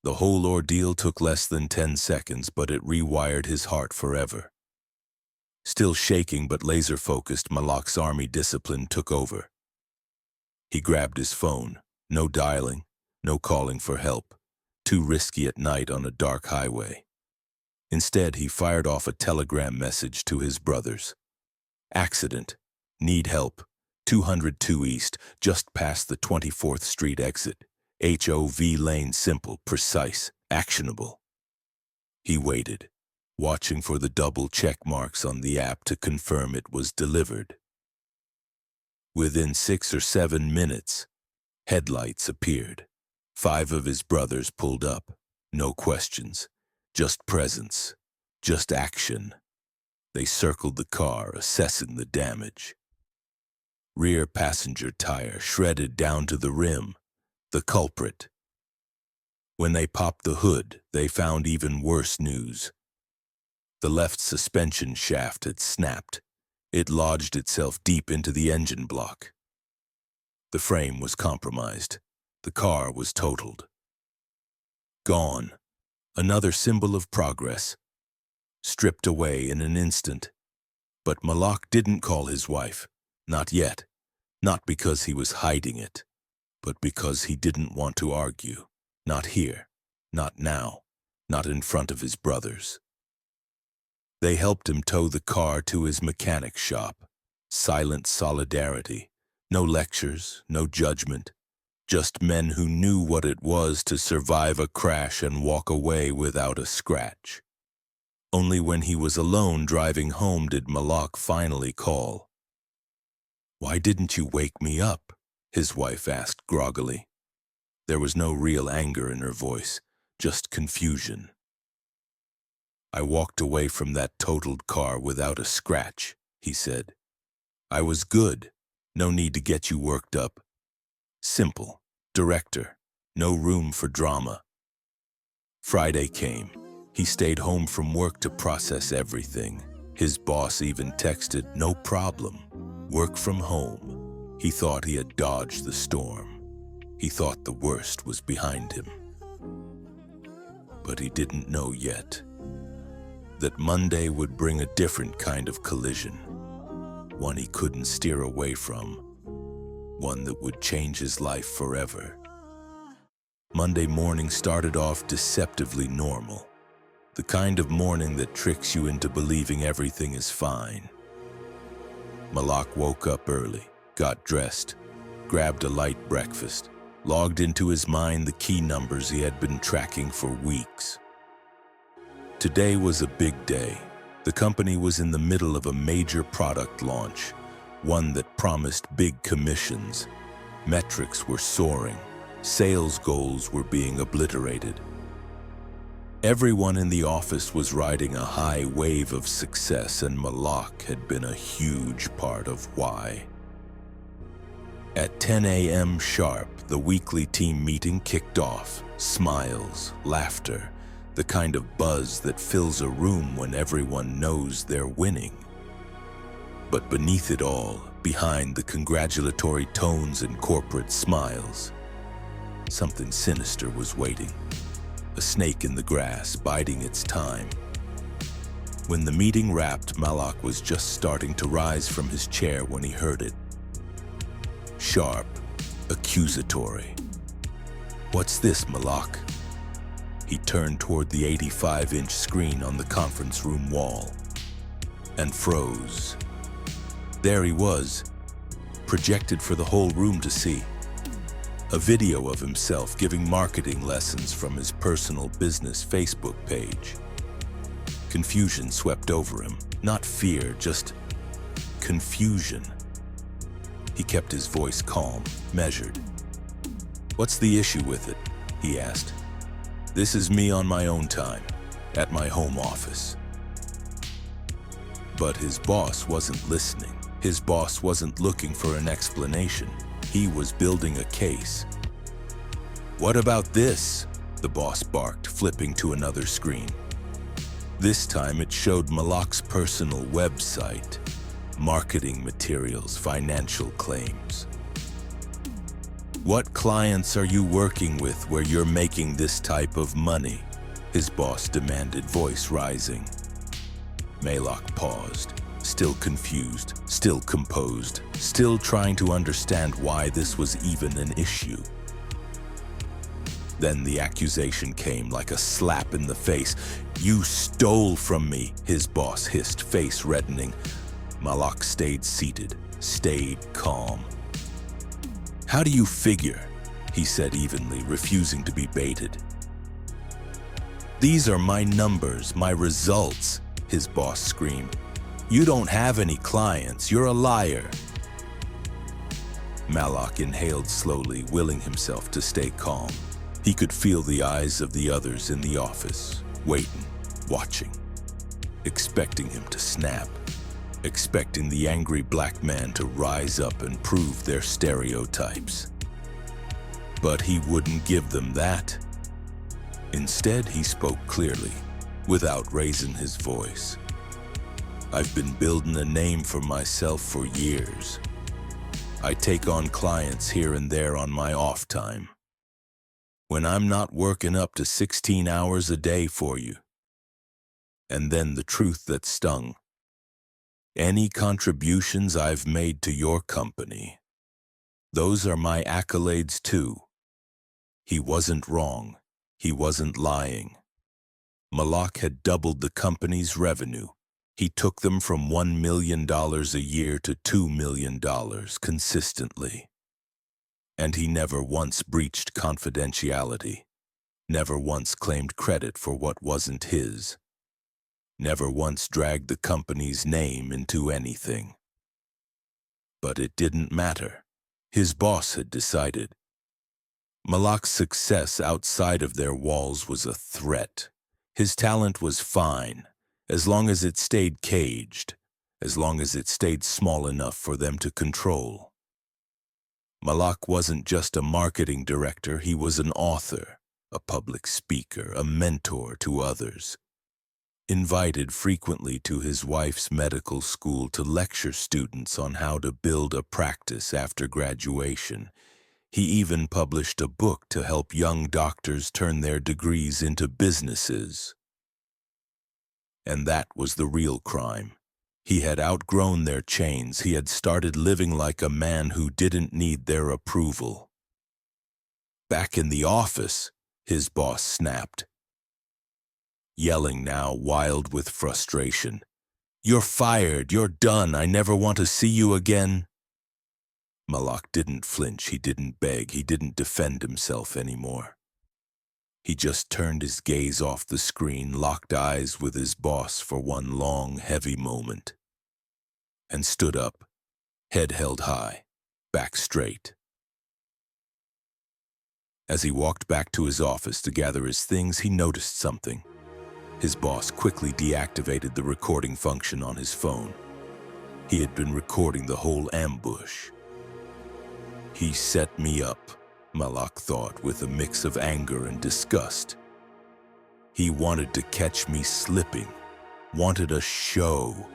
The whole ordeal took less than 10 seconds, but it rewired his heart forever. Still shaking but laser-focused, Malak's army discipline took over. He grabbed his phone. No dialing, no calling for help. Too risky at night on a dark highway. Instead, he fired off a telegram message to his brothers. Accident. Need help. 202 East, just past the 24th Street exit. HOV lane, simple, precise, actionable. He waited, watching for the double check marks on the app to confirm it was delivered. Within 6 or 7 minutes, headlights appeared. 5 of his brothers pulled up. No questions, just presence, just action. They circled the car, assessing the damage. Rear passenger tire shredded down to the rim. The culprit. When they popped the hood, they found even worse news. The left suspension shaft had snapped. It lodged itself deep into the engine block. The frame was compromised. The car was totaled. Gone. Another symbol of progress. Stripped away in an instant. But Malak didn't call his wife. Not yet. Not because he was hiding it, but because he didn't want to argue. Not here. Not now. Not in front of his brothers. They helped him tow the car to his mechanic shop. Silent solidarity. No lectures, no judgment. Just men who knew what it was to survive a crash and walk away without a scratch. Only when he was alone driving home did Malak finally call. "Why didn't you wake me up?" his wife asked groggily. There was no real anger in her voice, just confusion. "I walked away from that totaled car without a scratch," he said. "I was good. No need to get you worked up. Simple. Director. No room for drama." Friday came. He stayed home from work to process everything. His boss even texted, "No problem, work from home." He thought he had dodged the storm. He thought the worst was behind him. But he didn't know yet that Monday would bring a different kind of collision, one he couldn't steer away from, one that would change his life forever. Monday morning started off deceptively normal, the kind of morning that tricks you into believing everything is fine. Malak woke up early, got dressed, grabbed a light breakfast, logged into his mind the key numbers he had been tracking for weeks. Today was a big day. The company was in the middle of a major product launch, one that promised big commissions. Metrics were soaring. Sales goals were being obliterated. Everyone in the office was riding a high wave of success, and Malak had been a huge part of why. At 10 a.m. sharp, the weekly team meeting kicked off. Smiles, laughter, the kind of buzz that fills a room when everyone knows they're winning. But beneath it all, behind the congratulatory tones and corporate smiles, something sinister was waiting. A snake in the grass, biding its time. When the meeting wrapped, Malak was just starting to rise from his chair when he heard it. Sharp, accusatory. "What's this, Malak?" He turned toward the 85-inch screen on the conference room wall and froze. There he was, projected for the whole room to see. A video of himself giving marketing lessons from his personal business Facebook page. Confusion swept over him, not fear, just confusion. He kept his voice calm, measured. "What's the issue with it?" he asked. "This is me on my own time, at my home office." But his boss wasn't listening. His boss wasn't looking for an explanation. He was building a case. "What about this?" the boss barked, flipping to another screen. This time it showed Malak's personal website, marketing materials, financial claims. "What clients are you working with where you're making this type of money?" his boss demanded, voice rising. Malak paused, still confused, still composed, still trying to understand why this was even an issue. Then the accusation came like a slap in the face. "You stole from me," his boss hissed, face reddening. Malak stayed seated, stayed calm. "How do you figure?" he said evenly, refusing to be baited. "These are my numbers, my results," his boss screamed. "You don't have any clients, you're a liar." Malak inhaled slowly, willing himself to stay calm. He could feel the eyes of the others in the office, waiting, watching, expecting him to snap, expecting the angry black man to rise up and prove their stereotypes. But he wouldn't give them that. Instead, he spoke clearly, without raising his voice. "I've been building a name for myself for years. I take on clients here and there on my off time, when I'm not working up to 16 hours a day for you." And then the truth that stung. "Any contributions I've made to your company, those are my accolades too." He wasn't wrong. He wasn't lying. Malak had doubled the company's revenue. He took them from $1 million a year to $2 million consistently. And he never once breached confidentiality, never once claimed credit for what wasn't his, never once dragged the company's name into anything. But it didn't matter. His boss had decided. Malak's success outside of their walls was a threat. His talent was fine, as long as it stayed caged, as long as it stayed small enough for them to control. Malak wasn't just a marketing director, he was an author, a public speaker, a mentor to others. invited frequently to his wife's medical school to lecture students on how to build a practice after graduation. He even published a book to help young doctors turn their degrees into businesses. And that was the real crime. He had outgrown their chains. He had started living like a man who didn't need their approval. Back in the office, his boss snapped, yelling now, wild with frustration. "You're fired. You're done. I never want to see you again." Malak didn't flinch. He didn't beg. He didn't defend himself anymore. He just turned his gaze off the screen, locked eyes with his boss for one long, heavy moment, and stood up, head held high, back straight. As he walked back to his office to gather his things, he noticed something. His boss quickly deactivated the recording function on his phone. He had been recording the whole ambush. He set me up, Malak thought, with a mix of anger and disgust. He wanted to catch me slipping, wanted a show.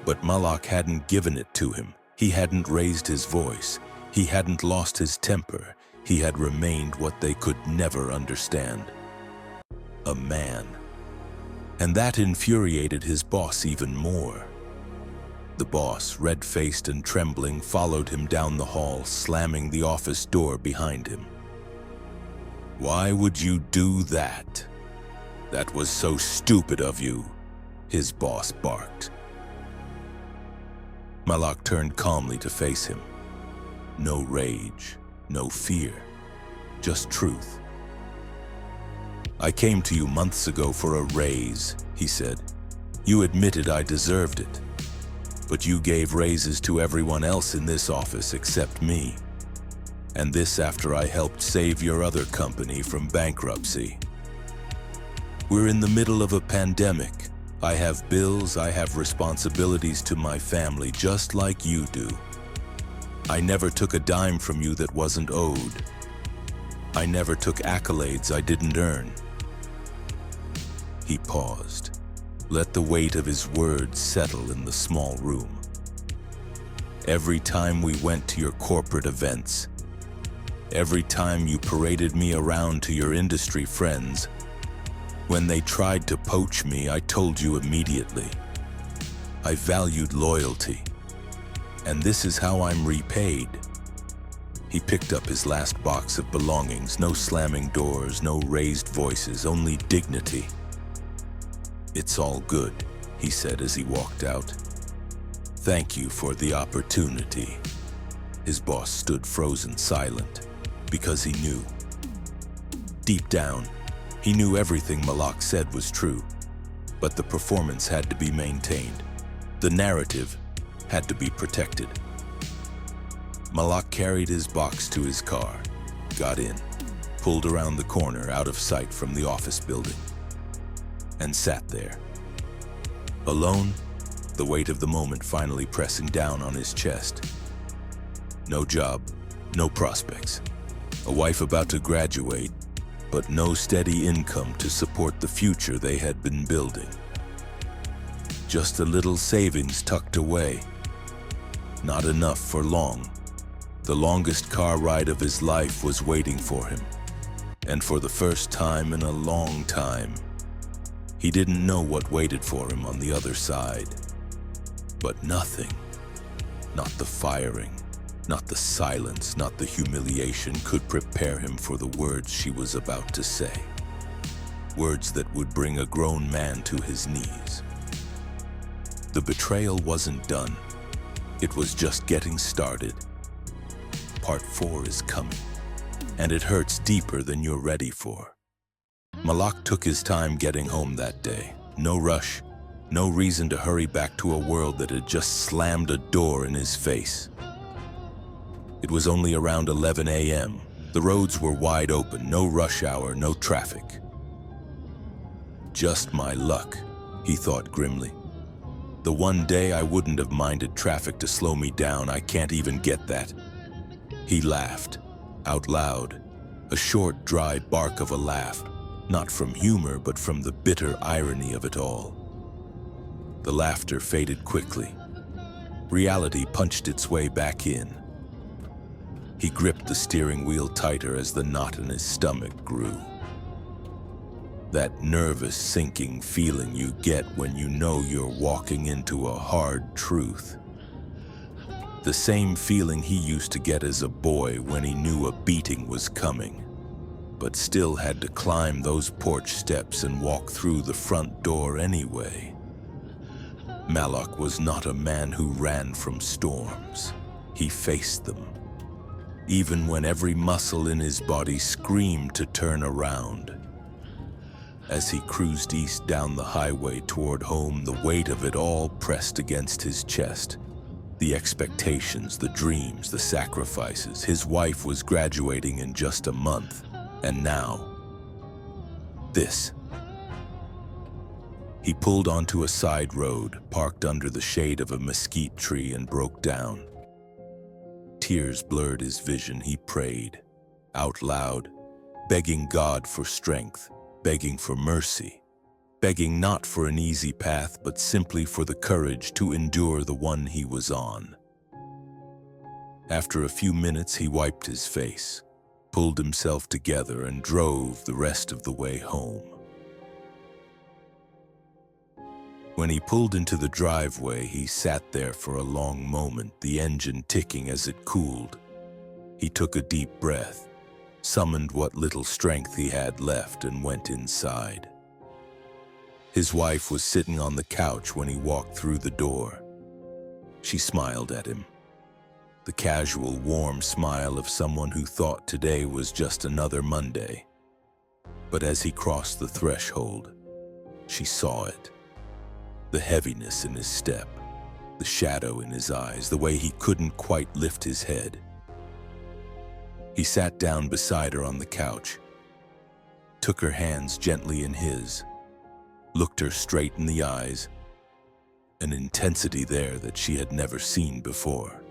But Malak hadn't given it to him. He hadn't raised his voice. He hadn't lost his temper. He had remained what they could never understand: a man. And that infuriated his boss even more. The boss, red-faced and trembling, followed him down the hall, slamming the office door behind him. "Why would you do that? That was so stupid of you," his boss barked. Malak turned calmly to face him. No rage, no fear, just truth. "I came to you months ago for a raise," he said. "You admitted I deserved it. But you gave raises to everyone else in this office except me. And this after I helped save your other company from bankruptcy. We're in the middle of a pandemic. I have bills, I have responsibilities to my family just like you do. I never took a dime from you that wasn't owed. I never took accolades I didn't earn." He paused. Let the weight of his words settle in the small room. "Every time we went to your corporate events, every time you paraded me around to your industry friends, when they tried to poach me, I told you immediately. I valued loyalty, and this is how I'm repaid." He picked up his last box of belongings. No slamming doors, no raised voices, only dignity. "It's all good," he said as he walked out. "Thank you for the opportunity." His boss stood frozen, silent, because he knew. Deep down, he knew everything Malak said was true, but the performance had to be maintained. The narrative had to be protected. Malak carried his box to his car, got in, pulled around the corner out of sight from the office building, and sat there. Alone, the weight of the moment finally pressing down on his chest. No job, no prospects. A wife about to graduate, but no steady income to support the future they had been building. Just a little savings tucked away. Not enough for long. The longest car ride of his life was waiting for him. And for the first time in a long time, he didn't know what waited for him on the other side. But nothing, not the firing, not the silence, not the humiliation could prepare him for the words she was about to say. Words that would bring a grown man to his knees. The betrayal wasn't done. It was just getting started. Part 4 is coming, and it hurts deeper than you're ready for. Malak took his time getting home that day. No rush, no reason to hurry back to a world that had just slammed a door in his face. It was only around 11 a.m. The roads were wide open, no rush hour, no traffic. Just my luck, he thought grimly. The one day I wouldn't have minded traffic to slow me down, I can't even get that. He laughed, out loud, a short, dry bark of a laugh, not from humor, but from the bitter irony of it all. The laughter faded quickly. Reality punched its way back in. He gripped the steering wheel tighter as the knot in his stomach grew. That nervous, sinking feeling you get when you know you're walking into a hard truth. The same feeling he used to get as a boy when he knew a beating was coming, but still had to climb those porch steps and walk through the front door anyway. Malak was not a man who ran from storms. He faced them, even when every muscle in his body screamed to turn around. As he cruised east down the highway toward home, the weight of it all pressed against his chest. The expectations, the dreams, the sacrifices. His wife was graduating in just a month, and now, this. He pulled onto a side road, parked under the shade of a mesquite tree, and broke down. Tears blurred his vision. He prayed, out loud, begging God for strength, begging for mercy, begging not for an easy path, but simply for the courage to endure the one he was on. After a few minutes, he wiped his face, pulled himself together, and drove the rest of the way home. When he pulled into the driveway, he sat there for a long moment, the engine ticking as it cooled. He took a deep breath, summoned what little strength he had left, and went inside. His wife was sitting on the couch when he walked through the door. She smiled at him, the casual, warm smile of someone who thought today was just another Monday. But as he crossed the threshold, she saw it. The heaviness in his step, the shadow in his eyes, the way he couldn't quite lift his head. He sat down beside her on the couch, took her hands gently in his, looked her straight in the eyes, an intensity there that she had never seen before.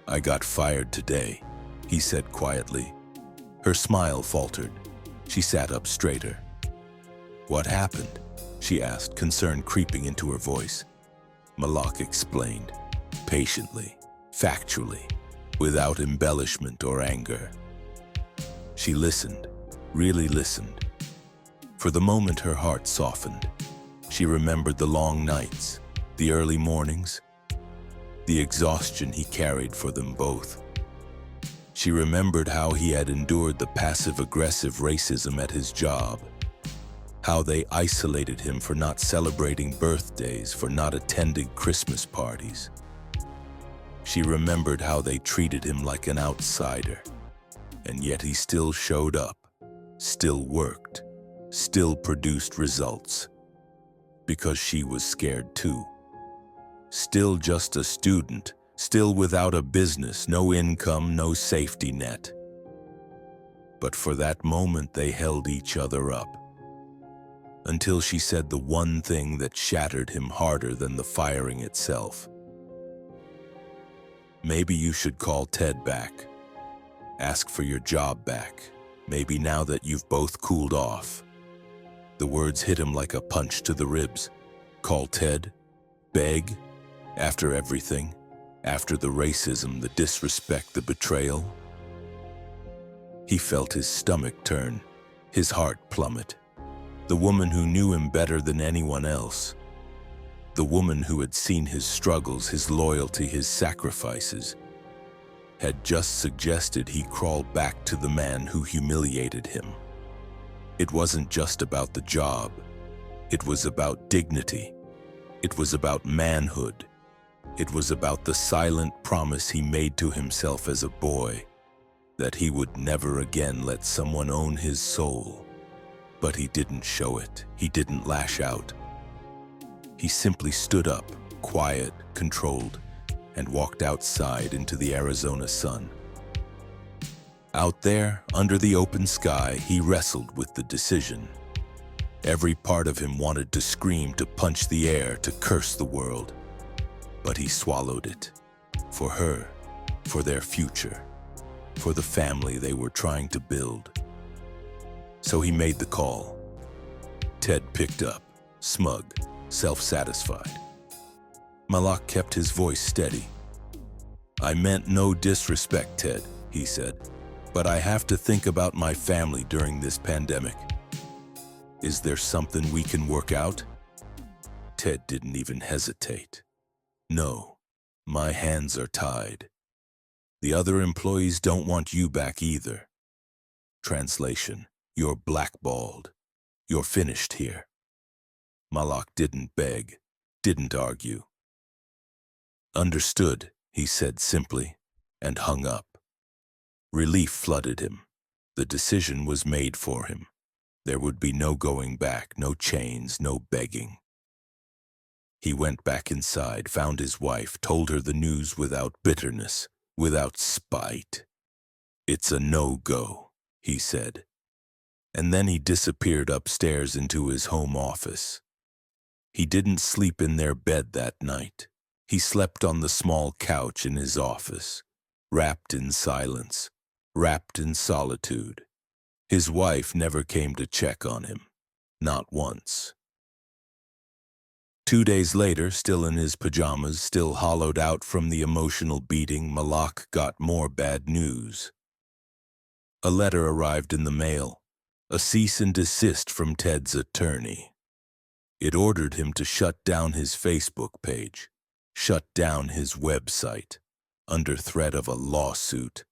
"I got fired today," he said quietly. Her smile faltered. She sat up straighter. "What happened?" she asked, concern creeping into her voice. Malak explained, patiently, factually, without embellishment or anger. She listened, really listened. For the moment, her heart softened. She remembered the long nights, the early mornings, the exhaustion he carried for them both. She remembered how he had endured the passive-aggressive racism at his job, how they isolated him for not celebrating birthdays, for not attending Christmas parties. She remembered how they treated him like an outsider, and yet he still showed up, still worked, still produced results, because she was scared too. Still just a student, still without a business, no income, no safety net. But for that moment, they held each other up, until she said the one thing that shattered him harder than the firing itself. "Maybe you should call Ted back. Ask for your job back. Maybe now that you've both cooled off." The words hit him like a punch to the ribs. Call Ted? Beg? After everything? After the racism, the disrespect, the betrayal? He felt his stomach turn, his heart plummet. The woman who knew him better than anyone else, the woman who had seen his struggles, his loyalty, his sacrifices, had just suggested he crawl back to the man who humiliated him. It wasn't just about the job. It was about dignity. It was about manhood. It was about the silent promise he made to himself as a boy, that he would never again let someone own his soul. But he didn't show it. He didn't lash out. He simply stood up, quiet, controlled, and walked outside into the Arizona sun. Out there, under the open sky, he wrestled with the decision. Every part of him wanted to scream, to punch the air, to curse the world. But he swallowed it. For her, for their future, for the family they were trying to build. So he made the call. Ted picked up, smug, self-satisfied. Malak kept his voice steady. "I meant no disrespect, Ted," he said, "but I have to think about my family during this pandemic. Is there something we can work out?" Ted didn't even hesitate. "No, my hands are tied. The other employees don't want you back either. Translation: you're blackballed. You're finished here." Malak didn't beg, didn't argue. "Understood," he said simply, and hung up. Relief flooded him. The decision was made for him. There would be no going back, no chains, no begging. He went back inside, found his wife, told her the news without bitterness, without spite. "It's a no-go," he said. And then he disappeared upstairs into his home office. He didn't sleep in their bed that night. He slept on the small couch in his office, wrapped in silence, wrapped in solitude. His wife never came to check on him, not once. 2 days later, still in his pajamas, still hollowed out from the emotional beating, Malak got more bad news. A letter arrived in the mail, a cease and desist from Ted's attorney. It ordered him to shut down his Facebook page, shut down his website, under threat of a lawsuit.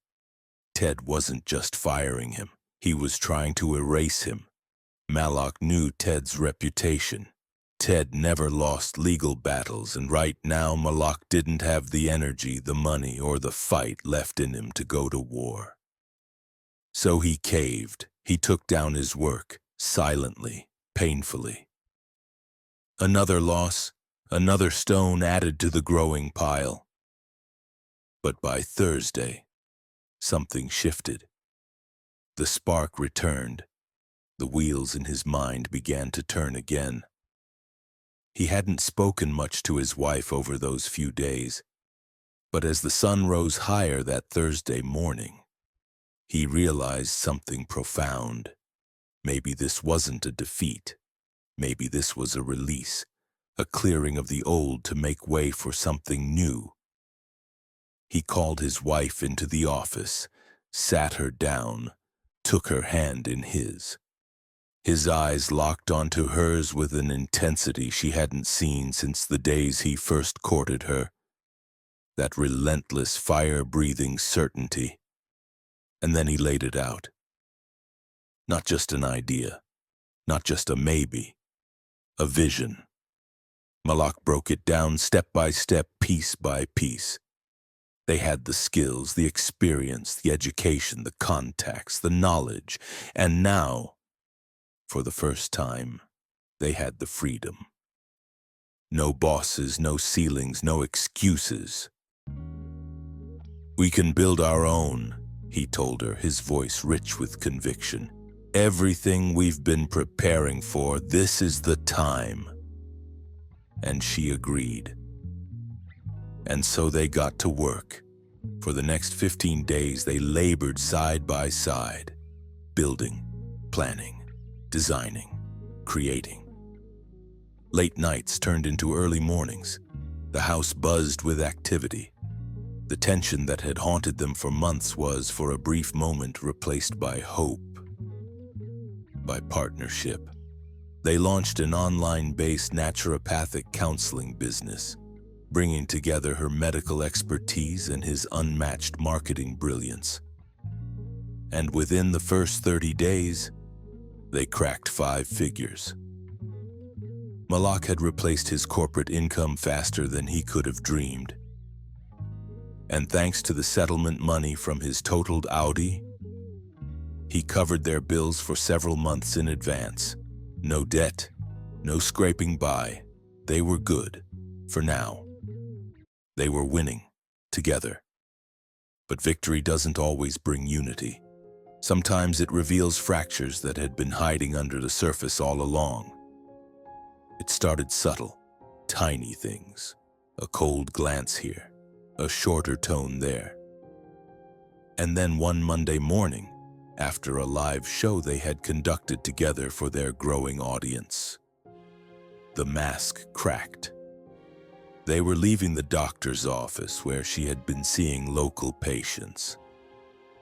Ted wasn't just firing him, he was trying to erase him. Malak knew Ted's reputation. Ted never lost legal battles, and right now Malak didn't have the energy, the money, or the fight left in him to go to war. So he caved. He took down his work, silently, painfully. Another loss, another stone added to the growing pile. But by Thursday, something shifted. The spark returned. The wheels in his mind began to turn again. He hadn't spoken much to his wife over those few days, but as the sun rose higher that Thursday morning, he realized something profound. Maybe this wasn't a defeat. Maybe this was a release, a clearing of the old to make way for something new. He called his wife into the office, sat her down, took her hand in his. His eyes locked onto hers with an intensity she hadn't seen since the days he first courted her. That relentless, fire-breathing certainty. And then he laid it out. Not just an idea, not just a maybe, a vision. Malak broke it down step by step, piece by piece. They had the skills, the experience, the education, the contacts, the knowledge, and now, for the first time, they had the freedom. No bosses, no ceilings, no excuses. "We can build our own," he told her, his voice rich with conviction. "Everything we've been preparing for, this is the time." And she agreed. And so they got to work. For the next 15 days, they labored side by side, building, planning, designing, creating. Late nights turned into early mornings. The house buzzed with activity. The tension that had haunted them for months was, for a brief moment, replaced by hope, by partnership. They launched an online-based naturopathic counseling business, bringing together her medical expertise and his unmatched marketing brilliance. And within the first 30 days, they cracked 5 figures. Malak had replaced his corporate income faster than he could have dreamed. And thanks to the settlement money from his totaled Audi, he covered their bills for several months in advance. No debt, no scraping by. They were good, for now. They were winning, together. But victory doesn't always bring unity. Sometimes it reveals fractures that had been hiding under the surface all along. It started subtle, tiny things. A cold glance here, a shorter tone there. And then one Monday morning, after a live show they had conducted together for their growing audience. The mask cracked. They were leaving the doctor's office where she had been seeing local patients.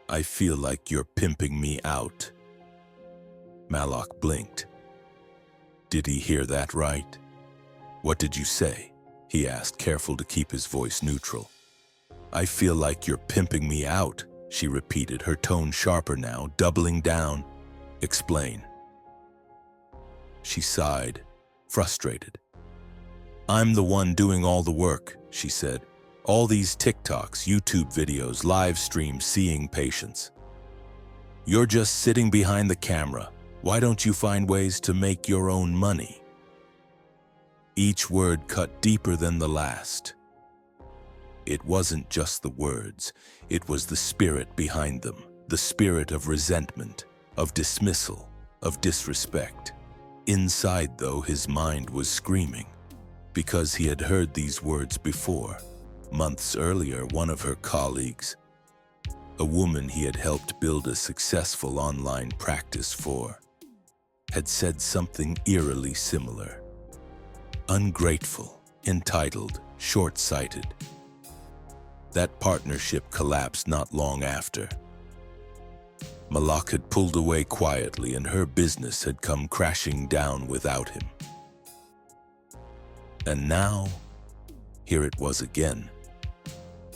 "I feel like you're pimping me out." Malak blinked. "Did he hear that right?" "What did you say?" he asked, careful to keep his voice neutral. "I feel like you're pimping me out," she repeated, her tone sharper now, doubling down. "Explain." She sighed, frustrated. "I'm the one doing all the work," she said. "All these TikToks, YouTube videos, live streams, seeing patients. You're just sitting behind the camera. Why don't you find ways to make your own money?" Each word cut deeper than the last. It wasn't just the words, it was the spirit behind them, the spirit of resentment, of dismissal, of disrespect. Inside, though, his mind was screaming, because he had heard these words before. Months earlier, one of her colleagues, a woman he had helped build a successful online practice for, had said something eerily similar. Ungrateful, entitled, short-sighted. That partnership collapsed not long after. Malak had pulled away quietly and her business had come crashing down without him. And now, here it was again.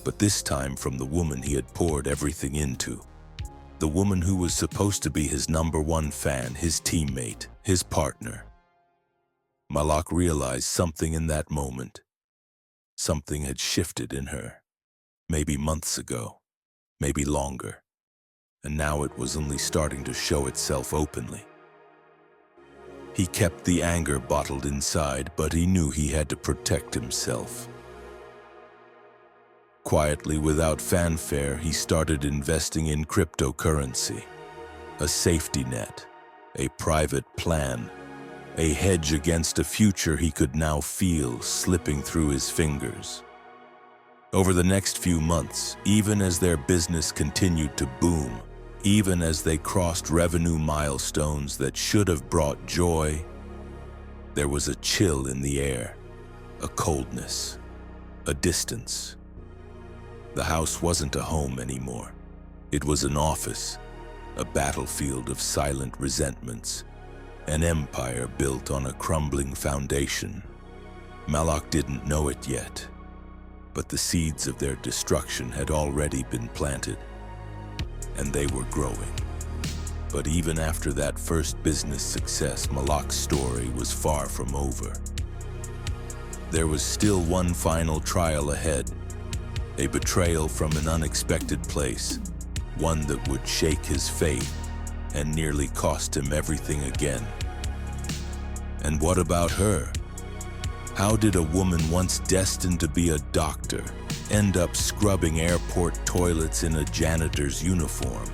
But this time from the woman he had poured everything into. The woman who was supposed to be his #1 fan, his teammate, his partner. Malak realized something in that moment. Something had shifted in her. Maybe months ago, maybe longer. And now it was only starting to show itself openly. He kept the anger bottled inside, but he knew he had to protect himself. Quietly, without fanfare, he started investing in cryptocurrency. A safety net, a private plan, a hedge against a future he could now feel slipping through his fingers. Over the next few months, even as their business continued to boom, even as they crossed revenue milestones that should have brought joy, there was a chill in the air, a coldness, a distance. The house wasn't a home anymore. It was an office, a battlefield of silent resentments, an empire built on a crumbling foundation. Malak didn't know it yet, but the seeds of their destruction had already been planted, and they were growing. But even after that first business success, Malak's story was far from over. There was still one final trial ahead, a betrayal from an unexpected place, one that would shake his faith and nearly cost him everything again. And what about her? How did a woman once destined to be a doctor end up scrubbing airport toilets in a janitor's uniform?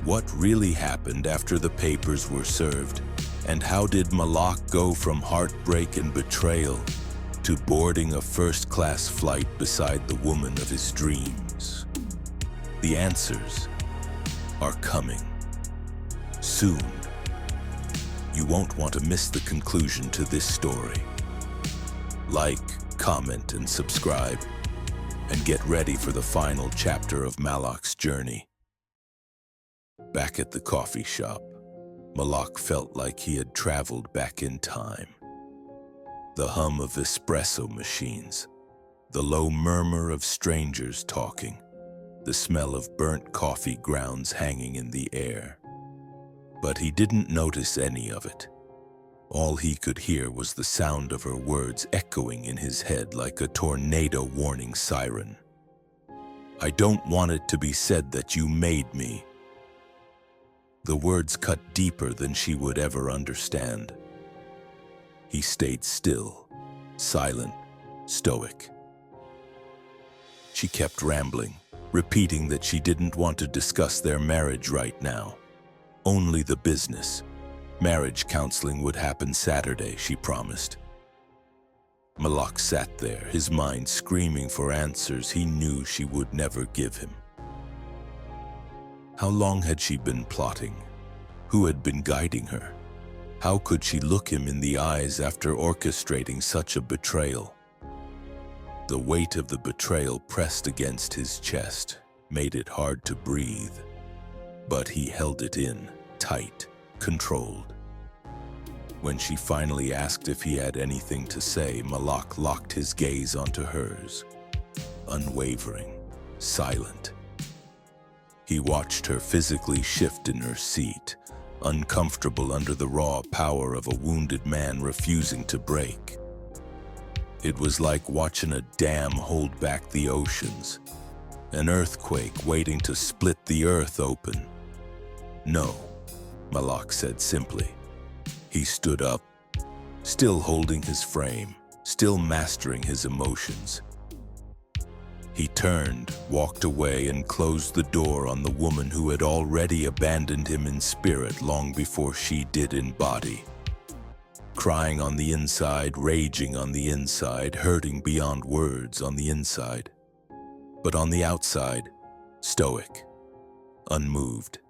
What really happened after the papers were served? And how did Malak go from heartbreak and betrayal to boarding a first-class flight beside the woman of his dreams? The answers are coming soon. You won't want to miss the conclusion to this story. Like, comment, and subscribe, and get ready for the final chapter of Malak's journey. Back at the coffee shop, Malak felt like he had traveled back in time. The hum of espresso machines, the low murmur of strangers talking, the smell of burnt coffee grounds hanging in the air. But he didn't notice any of it. All he could hear was the sound of her words echoing in his head like a tornado warning siren. "I don't want it to be said that you made me." The words cut deeper than she would ever understand. He stayed still, silent, stoic. She kept rambling, repeating that she didn't want to discuss their marriage right now. Only the business. Marriage counseling would happen Saturday, she promised. Malak sat there, his mind screaming for answers he knew she would never give him. How long had she been plotting? Who had been guiding her? How could she look him in the eyes after orchestrating such a betrayal? The weight of the betrayal pressed against his chest, made it hard to breathe. But he held it in, tight, controlled. When she finally asked if he had anything to say, Malak locked his gaze onto hers, unwavering, silent. He watched her physically shift in her seat, uncomfortable under the raw power of a wounded man refusing to break. It was like watching a dam hold back the oceans, an earthquake waiting to split the earth open. "No," Malak said simply. He stood up, still holding his frame, still mastering his emotions. He turned, walked away, and closed the door on the woman who had already abandoned him in spirit long before she did in body. Crying on the inside, raging on the inside, hurting beyond words on the inside. But on the outside, stoic, unmoved.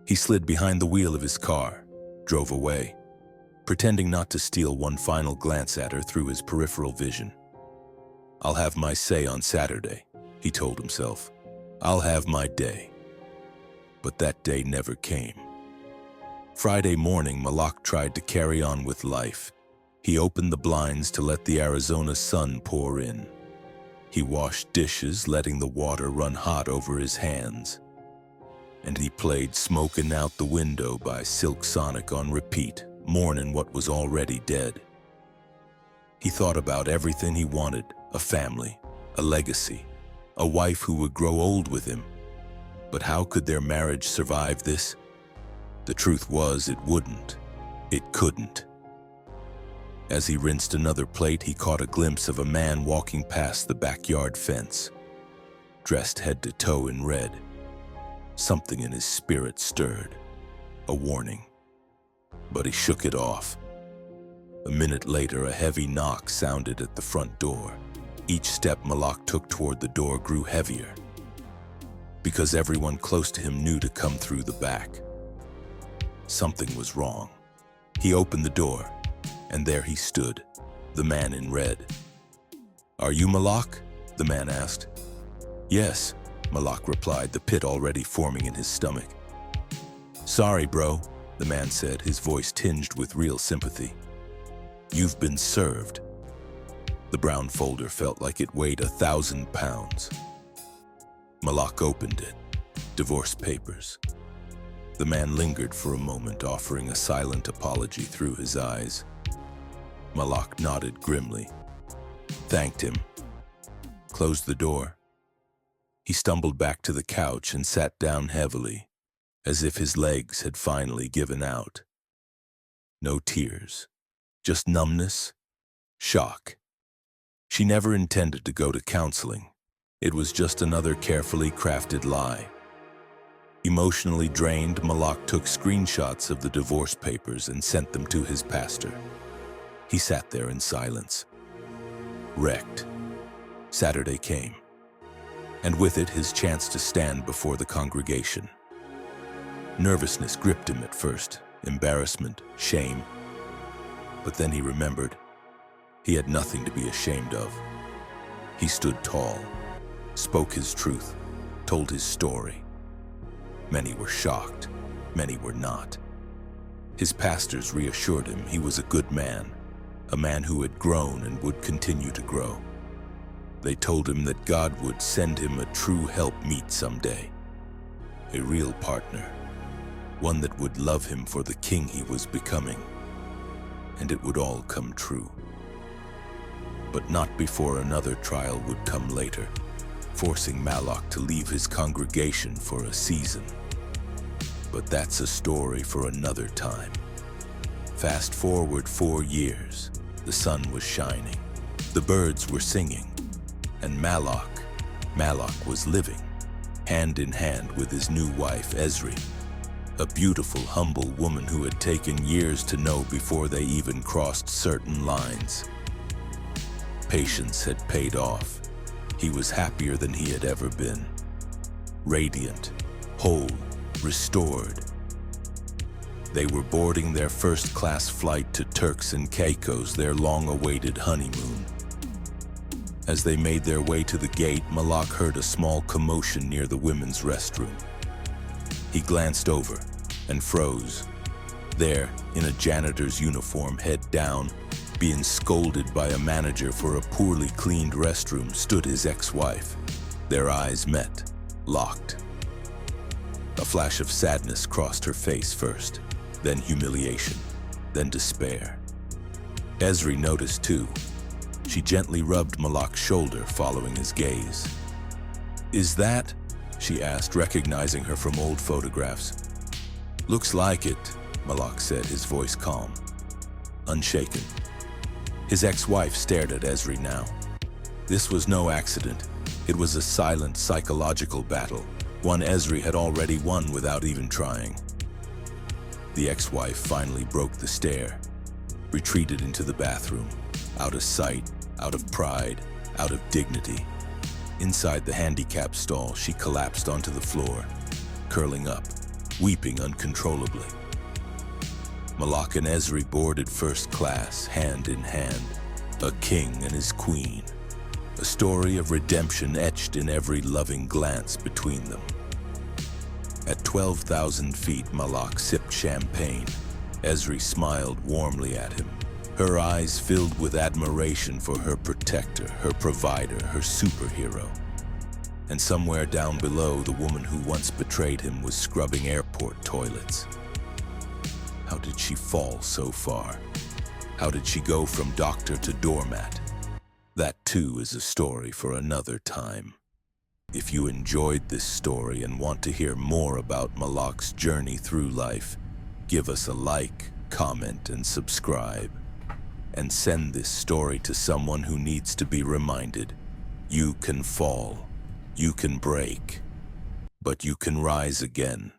He slid behind the wheel of his car, drove away, pretending not to steal one final glance at her through his peripheral vision. "I'll have my say on Saturday," he told himself. "I'll have my day." But that day never came. Friday morning, Malak tried to carry on with life. He opened the blinds to let the Arizona sun pour in. He washed dishes, letting the water run hot over his hands. And he played "Smokin' Out the Window" by Silk Sonic on repeat, mourning what was already dead. He thought about everything he wanted: a family, a legacy, a wife who would grow old with him. But how could their marriage survive this? The truth was, it wouldn't. It couldn't. As he rinsed another plate, he caught a glimpse of a man walking past the backyard fence, dressed head to toe in red. Something in his spirit stirred, a warning. But he shook it off. A minute later, a heavy knock sounded at the front door. Each step Malak took toward the door grew heavier, because everyone close to him knew to come through the back. Something was wrong. He opened the door, and there he stood, the man in red. "Are you Malak?" the man asked. "Yes," Malak replied, the pit already forming in his stomach. "Sorry, bro," the man said, his voice tinged with real sympathy. "You've been served." The brown folder felt like it weighed 1,000 pounds. Malak opened it. Divorce papers. The man lingered for a moment, offering a silent apology through his eyes. Malak nodded grimly, thanked him, closed the door. He stumbled back to the couch and sat down heavily, as if his legs had finally given out. No tears, just numbness, shock. She never intended to go to counseling. It was just another carefully crafted lie. Emotionally drained, Malak took screenshots of the divorce papers and sent them to his pastor. He sat there in silence, wrecked. Saturday came, and with it his chance to stand before the congregation. Nervousness gripped him at first, embarrassment, shame. But then he remembered. He had nothing to be ashamed of. He stood tall, spoke his truth, told his story. Many were shocked, many were not. His pastors reassured him he was a good man, a man who had grown and would continue to grow. They told him that God would send him a true helpmeet someday, a real partner, one that would love him for the king he was becoming, and it would all come true. But not before another trial would come later, forcing Malak to leave his congregation for a season. But that's a story for another time. Fast forward 4 years, the sun was shining, the birds were singing, and Malak was living, hand in hand with his new wife, Esri, a beautiful, humble woman who had taken years to know before they even crossed certain lines. Patience had paid off. He was happier than he had ever been. Radiant, whole, restored. They were boarding their first-class flight to Turks and Caicos, their long-awaited honeymoon. As they made their way to the gate, Malak heard a small commotion near the women's restroom. He glanced over and froze. There, in a janitor's uniform, head down, being scolded by a manager for a poorly cleaned restroom, stood his ex-wife. Their eyes met, locked. A flash of sadness crossed her face first, then humiliation, then despair. Esri noticed too. She gently rubbed Malak's shoulder, following his gaze. "Is that?" she asked, recognizing her from old photographs. "Looks like it," Malak said, his voice calm, unshaken. His ex-wife stared at Esri now. This was no accident. It was a silent psychological battle, one Esri had already won without even trying. The ex-wife finally broke the stare, retreated into the bathroom, out of sight, out of pride, out of dignity. Inside the handicap stall, she collapsed onto the floor, curling up, weeping uncontrollably. Malak and Esri boarded first class, hand in hand, a king and his queen, a story of redemption etched in every loving glance between them. At 12,000 feet, Malak sipped champagne. Esri smiled warmly at him, her eyes filled with admiration for her protector, her provider, her superhero. And somewhere down below, the woman who once betrayed him was scrubbing airport toilets. How did she fall so far? How did she go from doctor to doormat? That too is a story for another time. If you enjoyed this story and want to hear more about Malak's journey through life, give us a like, comment, and subscribe. And send this story to someone who needs to be reminded. You can fall, you can break, but you can rise again.